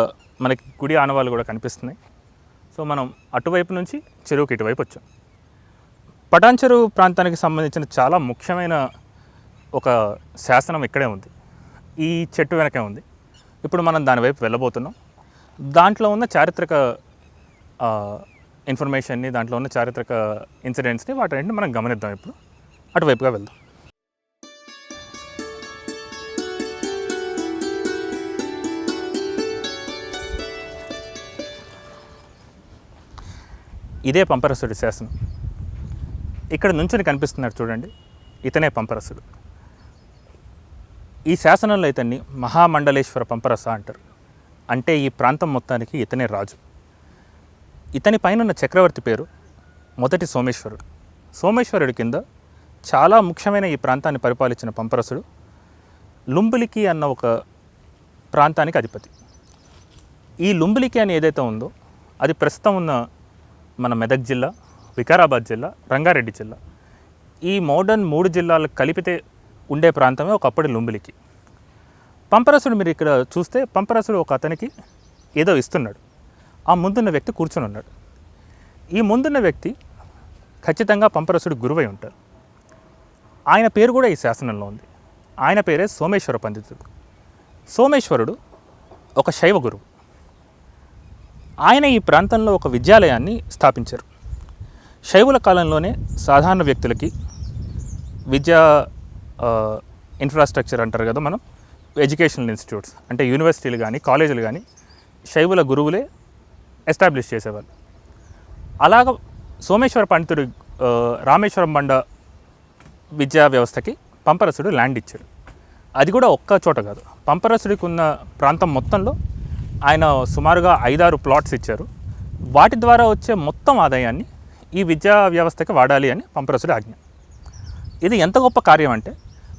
మనకి గుడి ఆనవాళ్ళు కూడా కనిపిస్తున్నాయి. సో మనం అటువైపు నుంచి చెరువుకి ఇటువైపు వచ్చాం. పటాన్ చెరువు ప్రాంతానికి సంబంధించిన చాలా ముఖ్యమైన ఒక శాసనం ఇక్కడే ఉంది, ఈ చెట్టు వెనకే ఉంది. ఇప్పుడు మనం దాని వైపు వెళ్ళబోతున్నాం. దాంట్లో ఉన్న చారిత్రక ఇన్ఫర్మేషన్ని, దాంట్లో ఉన్న చారిత్రక ఇన్సిడెంట్స్ని, వాటిని మనం గమనిద్దాం. ఇప్పుడు అటువైపుగా వెళ్దాం. ఇదే పంపరసుడి శాసనం. ఇక్కడ నుంచొని కనిపిస్తున్నాడు చూడండి, ఇతనే పంపరసుడు. ఈ శాసనంలో ఇతన్ని మహామండలేశ్వర పంపరస అంటారు. అంటే ఈ ప్రాంతం మొత్తానికి ఇతనే రాజు. ఇతని పైన ఉన్న చక్రవర్తి పేరు మొదటి సోమేశ్వరుడు. సోమేశ్వరుడి కింద చాలా ముఖ్యమైన ఈ ప్రాంతాన్ని పరిపాలించిన పంపరసుడు లుంబిలికి అన్న ఒక ప్రాంతానికి అధిపతి. ఈ లుంబిలికి అని ఏదైతే ఉందో అది ప్రస్తుతం ఉన్న మన మెదక్ జిల్లా, వికారాబాద్ జిల్లా, రంగారెడ్డి జిల్లా, ఈ మోడర్న్ 3 జిల్లాలకు కలిపితే ఉండే ప్రాంతమే ఒకప్పటి లుంబిలికి. పంపరసుడు మీరు ఇక్కడ చూస్తే పంపరసుడు ఒక అతనికి ఏదో ఇస్తున్నాడు. ఆ ముందున్న వ్యక్తి కూర్చొని ఉన్నాడు. ఈ ముందున్న వ్యక్తి ఖచ్చితంగా పంపరసుడు గురువై ఉంటారు. ఆయన పేరు కూడా ఈ శాసనంలో ఉంది. ఆయన పేరే సోమేశ్వర పండితుడు. సోమేశ్వరుడు ఒక శైవ గురువు. ఆయన ఈ ప్రాంతంలో ఒక విద్యాలయాన్ని స్థాపించారు. శైవుల కాలంలోనే సాధారణ వ్యక్తులకి విద్యా ఇన్ఫ్రాస్ట్రక్చర్ అంటారు కదా మనం, ఎడ్యుకేషనల్ ఇన్స్టిట్యూట్స్ అంటే యూనివర్సిటీలు కానీ కాలేజీలు కానీ శైవుల గురువులే ఎస్టాబ్లిష్ చేసేవాళ్ళు. అలాగ సోమేశ్వర పండితుడు రామేశ్వరం బండ విద్యా వ్యవస్థకి పంపరసుడు ల్యాండ్ ఇచ్చాడు. అది కూడా ఒక్క చోట కాదు, పంపరసుడికి ఉన్న ప్రాంతం మొత్తంలో ఆయన సుమారుగా 5-6 ప్లాట్స్ ఇచ్చారు. వాటి ద్వారా వచ్చే మొత్తం ఆదాయాన్ని ఈ విద్యా వ్యవస్థకి వాడాలి అని పంపరసుడి ఆజ్ఞ. ఇది ఎంత గొప్ప కార్యం అంటే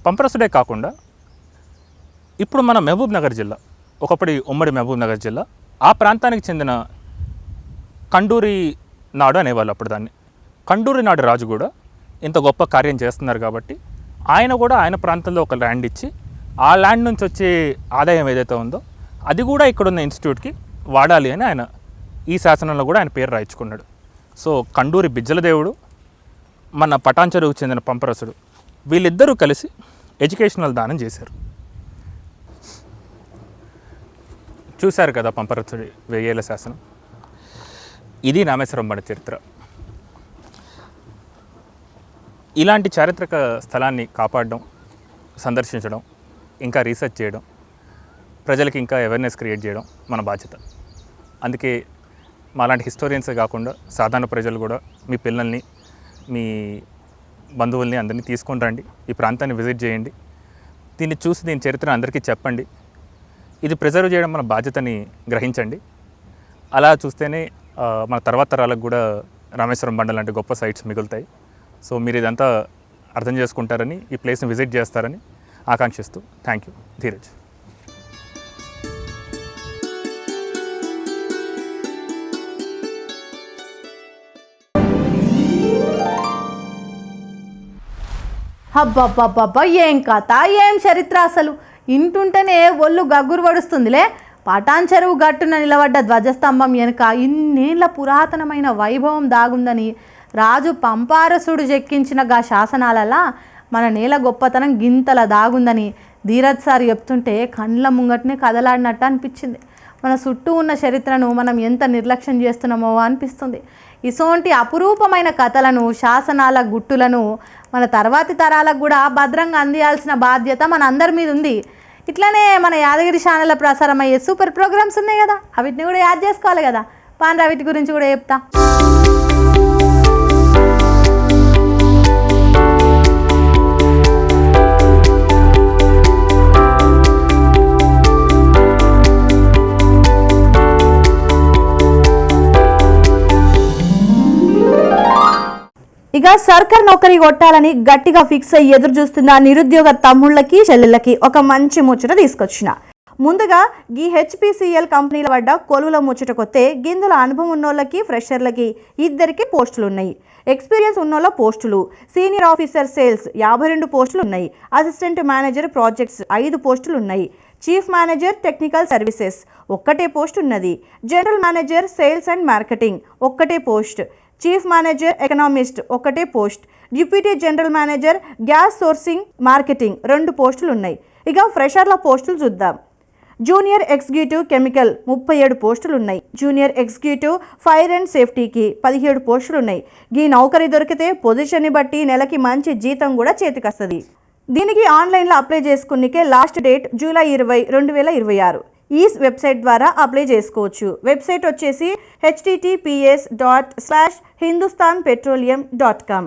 పంపరసుడే కాకుండా ఇప్పుడు మన మహబూబ్ నగర్ జిల్లా, ఒకప్పటి ఉమ్మడి మహబూబ్ నగర్ జిల్లా, ఆ ప్రాంతానికి చెందిన కండూరి నాడు అనేవాళ్ళు అప్పుడు దాన్ని. కండూరి నాడు రాజు కూడా ఇంత గొప్ప కార్యం చేస్తున్నారు కాబట్టి ఆయన కూడా ఆయన ప్రాంతంలో ఒక ల్యాండ్ ఇచ్చి ఆ ల్యాండ్ నుంచి వచ్చే ఆదాయం ఏదైతే ఉందో అది కూడా ఇక్కడున్న ఇన్స్టిట్యూట్కి వాడాలి అని ఆయన ఈ శాసనంలో కూడా ఆయన పేరు రాయించుకున్నాడు. సో కండూరి బిజ్జల దేవుడు, మన పటాన్ చెరువుకు చెందిన పంపరసుడు, వీళ్ళిద్దరూ కలిసి ఎడ్యుకేషనల్ దానం చేశారు. చూశారు కదా పంపరసుడి 1000 ఏళ్ల శాసనం. ఇది రామేశ్వరం బండ చరిత్ర. ఇలాంటి చారిత్రక స్థలాన్ని కాపాడడం, సందర్శించడం, ఇంకా రీసెర్చ్ చేయడం, ప్రజలకి ఇంకా అవేర్నెస్ క్రియేట్ చేయడం మన బాధ్యత. అందుకే మాలాంటి హిస్టోరియన్సే కాకుండా సాధారణ ప్రజలు కూడా మీ పిల్లల్ని, మీ బంధువుల్ని అందరినీ తీసుకొని రండి, ఈ ప్రాంతాన్ని విజిట్ చేయండి, దీన్ని చూసి దీని చరిత్ర అందరికీ చెప్పండి. ఇది ప్రిజర్వ్ చేయడం మన బాధ్యతని గ్రహించండి. అలా చూస్తేనే మన తర్వాత తరాలకు కూడా రామేశ్వరం బండ లాంటి గొప్ప సైట్స్ మిగులుతాయి. సో మీరు ఇదంతా అర్థం చేసుకుంటారని, ఈ ప్లేస్ని విజిట్ చేస్తారని ఆకాంక్షిస్తూ థ్యాంక్ యూ. ధీరజ్. అబ్బబ్బబ్బబ్బా, ఏం కథ, ఏం చరిత్ర అసలు! ఇంటుంటేనే ఒళ్ళు గగ్గురు పడుస్తుందిలే. పటాన్ చెరువు గట్టున నిలబడ్డ ధ్వజస్తంభం వెనుక ఇన్నేళ్ల పురాతనమైన వైభవం దాగుందని రాజు పంపారసుడు చెక్కించిన గా శాసనాలలా మన నేల గొప్పతనం గింతల దాగుందని ధీరజ్ సార్ చెప్తుంటే కండ్ల ముంగటనే కదలాడినట్టు అనిపించింది. మన చుట్టూ ఉన్న చరిత్రను మనం ఎంత నిర్లక్ష్యం చేస్తున్నామో అనిపిస్తుంది. ఇసోంటి అపురూపమైన కథలను, శాసనాల గుట్టులను మన తర్వాతి తరాలకు కూడా భద్రంగా అందియాల్సిన బాధ్యత మన అందరి మీద ఉంది. ఇట్లనే మన యాదగిరి ఛానల్లో ప్రసారం అయ్యే సూపర్ ప్రోగ్రామ్స్ ఉన్నాయి కదా, అవిటిని కూడా యాడ్ చేసుకోవాలి కదా. పాండ్రా వీటి గురించి కూడా చెప్తా. ఇక సర్కార్ నౌకరీ కొట్టాలని గట్టిగా ఫిక్స్ అయ్యి ఎదురు చూస్తున్న నిరుద్యోగ తమ్ముళ్ళకి చెల్లెళ్ళకి ఒక మంచి ముచ్చట తీసుకొచ్చిన. ముందుగా ఈ హెచ్పిసిఎల్ కంపెనీల పడ్డ కొలువుల ముచ్చటకొస్తే గిందుల అనుభవం ఉన్నోళ్ళకి, ఫ్రెషర్లకి ఇద్దరికి పోస్టులు ఉన్నాయి. ఎక్స్పీరియన్స్ ఉన్నోళ్ళ పోస్టులు. సీనియర్ ఆఫీసర్ సేల్స్ 52 పోస్టులు ఉన్నాయి. అసిస్టెంట్ మేనేజర్ ప్రాజెక్ట్స్ 5 పోస్టులు ఉన్నాయి. Chief manager technical services 1 post ఉన్నది. General manager sales and marketing 1 post. Chief manager economist 1 post. Deputy general manager gas sourcing marketing 2 పోస్టులు ఉన్నాయి. ఇక ఫ్రెషర్ల పోస్టులు చూద్దాం. జూనియర్ ఎగ్జిక్యూటివ్ కెమికల్ 37 పోస్టులు ఉన్నాయి. జూనియర్ ఎగ్జిక్యూటివ్ ఫైర్ అండ్ సేఫ్టీకి 17 పోస్టులు ఉన్నాయి. ఈ నౌకరీ దొరికితే పొజిషన్ని బట్టి నెలకి మంచి జీతం కూడా చేతికొస్తుంది. దీనికి ఆన్లైన్లో అప్లై చేసుకునికే లాస్ట్ డేట్ జూలై 20, 2026. ఈ వెబ్సైట్ ద్వారా అప్లై చేసుకోవచ్చు. వెబ్సైట్ వచ్చేసి https:/hindustanpetroleum.com.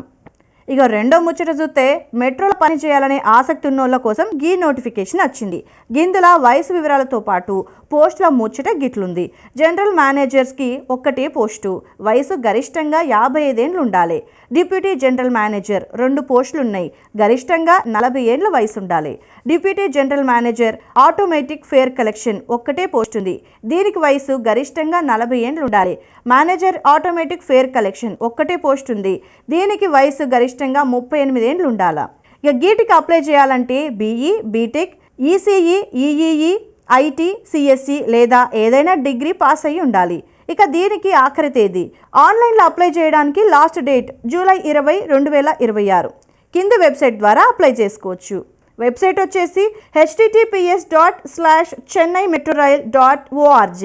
ఇక రెండో ముచ్చట చూస్తే మెట్రోలో పని చేయాలనే ఆసక్తి ఉన్నోళ్ళ కోసం గీ నోటిఫికేషన్ వచ్చింది. గిందుల వయసు వివరాలతో పాటు పోస్టుల ముచ్చట గిట్లుంది. జనరల్ మేనేజర్స్కి 1 పోస్టు, వయసు గరిష్టంగా 55 ఏళ్ళు ఉండాలి. డిప్యూటీ జనరల్ మేనేజర్ 2 పోస్టులు ఉన్నాయి, గరిష్టంగా 40 ఏళ్ళ వయసు ఉండాలి. Deputy general manager automatic fare collection 1 post ఉంది, దీనికి వయసు గరిష్టంగా 40 ఏళ్ళు ఉండాలి. Manager automatic fare collection 1 post ఉంది, దీనికి వయసు గరిష్టంగా 38 ఏళ్ళు ఉండాలి. ఇక గీటికి అప్లై చేయాలంటే BE, BTech, ECE, EEE, IT, CSC లేదా ఏదైనా డిగ్రీ పాస్ అయ్యి ఉండాలి. ఇక దీనికి ఆఖరి తేదీ. ఆన్లైన్లో అప్లై చేయడానికి లాస్ట్ డేట్ జూలై 20, 2026. కింద వెబ్సైట్ ద్వారా అప్లై చేసుకోవచ్చు. వెబ్సైట్ వచ్చేసి https:/chennaimetrorail.org.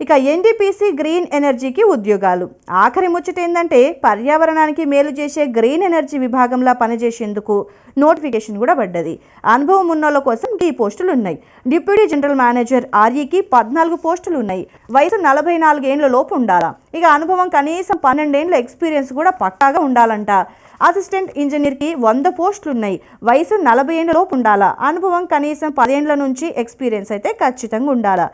ఇక ఎన్టీపీసీ గ్రీన్ ఎనర్జీకి ఉద్యోగాలు. ఆఖరి ముచ్చట ఏంటంటే పర్యావరణానికి మేలు చేసే గ్రీన్ ఎనర్జీ విభాగంలో పనిచేసేందుకు నోటిఫికేషన్ కూడా పడ్డది. అనుభవం ఉన్నోళ్ళ కోసం ఈ పోస్టులు ఉన్నాయి. డిప్యూటీ జనరల్ మేనేజర్ ఆర్ఈకి 14 పోస్టులు ఉన్నాయి, వయసు 44 ఏళ్ళ లోపు ఉండాలా. ఇక అనుభవం కనీసం 12 ఏళ్ళ ఎక్స్పీరియన్స్ కూడా పక్కాగా ఉండాలంట. అసిస్టెంట్ ఇంజనీర్కి 100 పోస్టులు ఉన్నాయి, వయసు 40 ఏళ్ళ లోపు ఉండాలా. అనుభవం కనీసం 10 ఏళ్ళ నుంచి ఎక్స్పీరియన్స్ అయితే ఖచ్చితంగా ఉండాలా.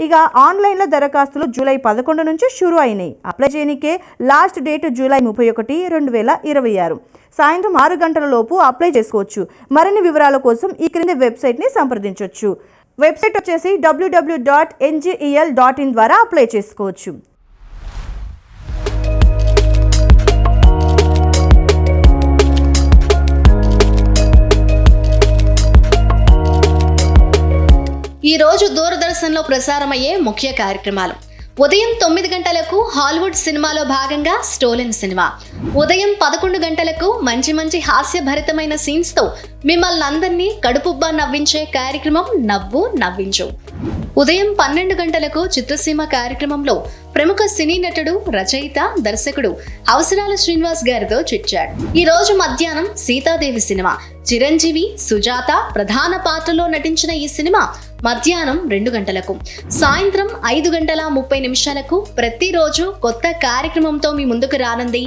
ఇక ఆన్లైన్లో దరఖాస్తులు జూలై 11 నుంచి షురు అయినాయి. అప్లై చేయనికే లాస్ట్ డేట్ జూలై 31, 2026. సాయంత్రం 6 గంటల లోపు అప్లై చేసుకోవచ్చు. మరిన్ని వివరాల కోసం ఈ క్రింది వెబ్సైట్ని సంప్రదించవచ్చు. వెబ్సైట్ వచ్చేసి www.ngel.in ద్వారా అప్లై చేసుకోవచ్చు. ఈరోజు దూరదర్శన్లో ప్రసారమయ్యే ముఖ్య కార్యక్రమాలు. ఉదయం 9 గంటలకు హాలీవుడ్ సినిమాలో భాగంగా స్టోలెన్ సినిమా. ఉదయం 11 గంటలకు మంచి హాస్యభరితమైన సీన్స్తో మిమ్మల్ని అందరినీ కడుపుబ్బా నవ్వించే కార్యక్రమం నవ్వు నవ్వించు. ఉదయం 12 గంటలకు చిత్రసీమ కార్యక్రమంలో ప్రముఖ సినీ నటుడు, రచయిత, దర్శకుడు అవసరాల శ్రీనివాస్ గారితో చిట్చాట్. ఈ రోజు మధ్యాహ్నం సీతాదేవి సినిమా. చిరంజీవి, సుజాత ప్రధాన పాత్రలో నటించిన ఈ సినిమా మధ్యాహ్నం 2 గంటలకు. సాయంత్రం 5:30 ప్రతిరోజు కొత్త కార్యక్రమంతో మీ ముందుకు రానుంది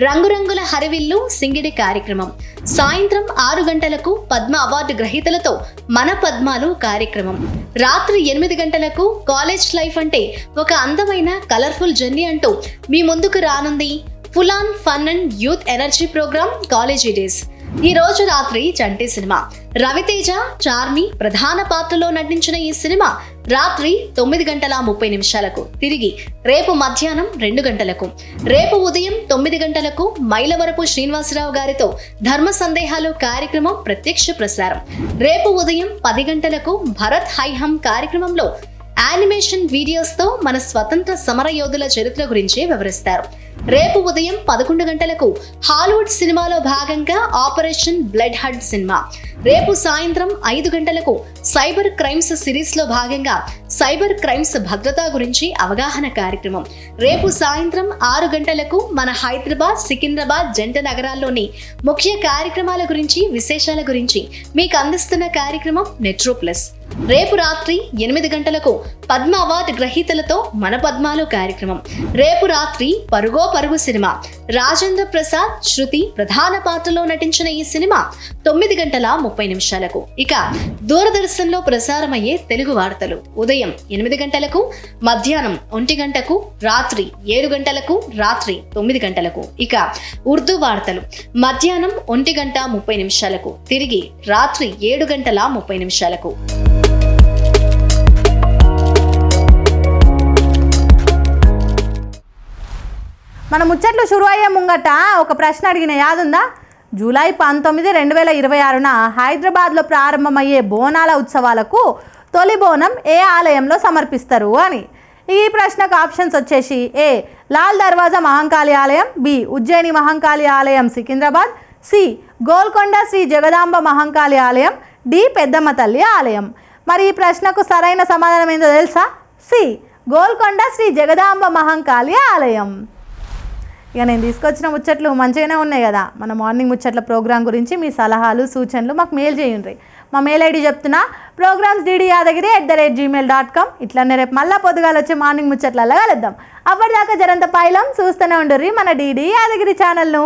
రంగురంగుల హరివిల్లు సింగిడి కార్యక్రమం. సాయంత్రం 6 గంటలకు పద్మ అవార్డు గ్రహీతలతో మన పద్మాలు కార్యక్రమం. రాత్రి 8 గంటలకు కాలేజ్ లైఫ్ అంటే ఒక అందమైన కలర్ఫుల్ జర్నీ అంటూ మీ ముందుకు రానుంది full on fun and youth energy programme college days. ఈ రోజు రాత్రి చంటి సినిమా. రవితేజ, చార్మి ప్రధాన పాత్రలో నటించిన ఈ సినిమా రాత్రి 9:30 తిరిగి రేపు మధ్యాహ్నం 2 గంటలకు. రేపు ఉదయం 9 గంటలకు మైలవరపు శ్రీనివాసరావు గారితో ధర్మ సందేహాలు కార్యక్రమం ప్రత్యక్ష ప్రసారం. రేపు ఉదయం 10 గంటలకు భరత్ హైహమ్ కార్యక్రమంలో యానిమేషన్ వీడియోస్తో మన స్వతంత్ర సమర యోధుల చరిత్ర గురించి వివరిస్తారు. రేపు ఉదయం 11 గంటలకు హాలీవుడ్ సినిమాలో భాగంగా ఆపరేషన్ బ్లడ్ హడ్ సినిమా. రేపు సాయంత్రం 5 గంటలకు సైబర్ క్రైమ్స్ సిరీస్ లో భాగంగా సైబర్ క్రైమ్స్ భద్రత గురించి అవగాహన కార్యక్రమం. రేపు సాయంత్రం 6 గంటలకు మన హైదరాబాద్, సికింద్రాబాద్ జంట నగరాల్లోని ముఖ్య కార్యక్రమాల గురించి, విశేషాల గురించి మీకు అందిస్తున్న కార్యక్రమం మెట్రో ప్లస్. రేపు రాత్రి 8 గంటలకు పద్మ అవార్డు గ్రహీతలతో మన పద్మాలు కార్యక్రమం. రేపు రాత్రి పరుగో పరుగు సినిమా. రాజేంద్ర ప్రసాద్, శృతి ప్రధాన పాత్రలో నటించిన ఈ సినిమా 9:30 ఇక దూరదర్శన్ లో ప్రసారమయ్యే తెలుగు వార్తలు ఉదయం 8 గంటలకు, మధ్యాహ్నం 1 గంటకు, రాత్రి 7 గంటలకు, రాత్రి 9 గంటలకు. ఇక ఉర్దూ వార్తలు మధ్యాహ్నం 1:30 తిరిగి రాత్రి 7:30. మన ముచ్చట్లు షురు అయ్యే ముంగట ఒక ప్రశ్న అడిగిన యాదుందా? జూలై 19, 2026న హైదరాబాద్లో ప్రారంభమయ్యే బోనాల ఉత్సవాలకు తొలి బోనం ఏ ఆలయంలో సమర్పిస్తారు అని. ఈ ప్రశ్నకు ఆప్షన్స్ వచ్చేసి ఏ లాల్ దర్వాజా మహంకాళి ఆలయం, బి ఉజ్జయిని మహంకాళి ఆలయం సికింద్రాబాద్, సి గోల్కొండ శ్రీ జగదాంబ మహంకాళి ఆలయం, డి పెద్దమ్మ తల్లి ఆలయం. మరి ఈ ప్రశ్నకు సరైన సమాధానం ఏందో తెలుసా? సి గోల్కొండ శ్రీ జగదాంబ మహంకాళి ఆలయం. ఇక నేను తీసుకొచ్చిన ముచ్చట్లు మంచిగానే ఉన్నాయి కదా. మన మార్నింగ్ ముచ్చట్ల ప్రోగ్రాం గురించి మీ సలహాలు సూచనలు మాకు మెయిల్ చేయండి. మా మెయిల్ ఐడి చెప్తున్నా, programs.ddiyadagiri@gmail.com. ఇట్లనే రేపు మళ్ళీ పొద్దుగాలు వచ్చి మార్నింగ్ ముచ్చట్లలో కలుద్దాం. అప్పటిదాకా జరంత పైలం చూస్తూనే ఉండుర్రి మన DD యాదగిరి ఛానల్ను.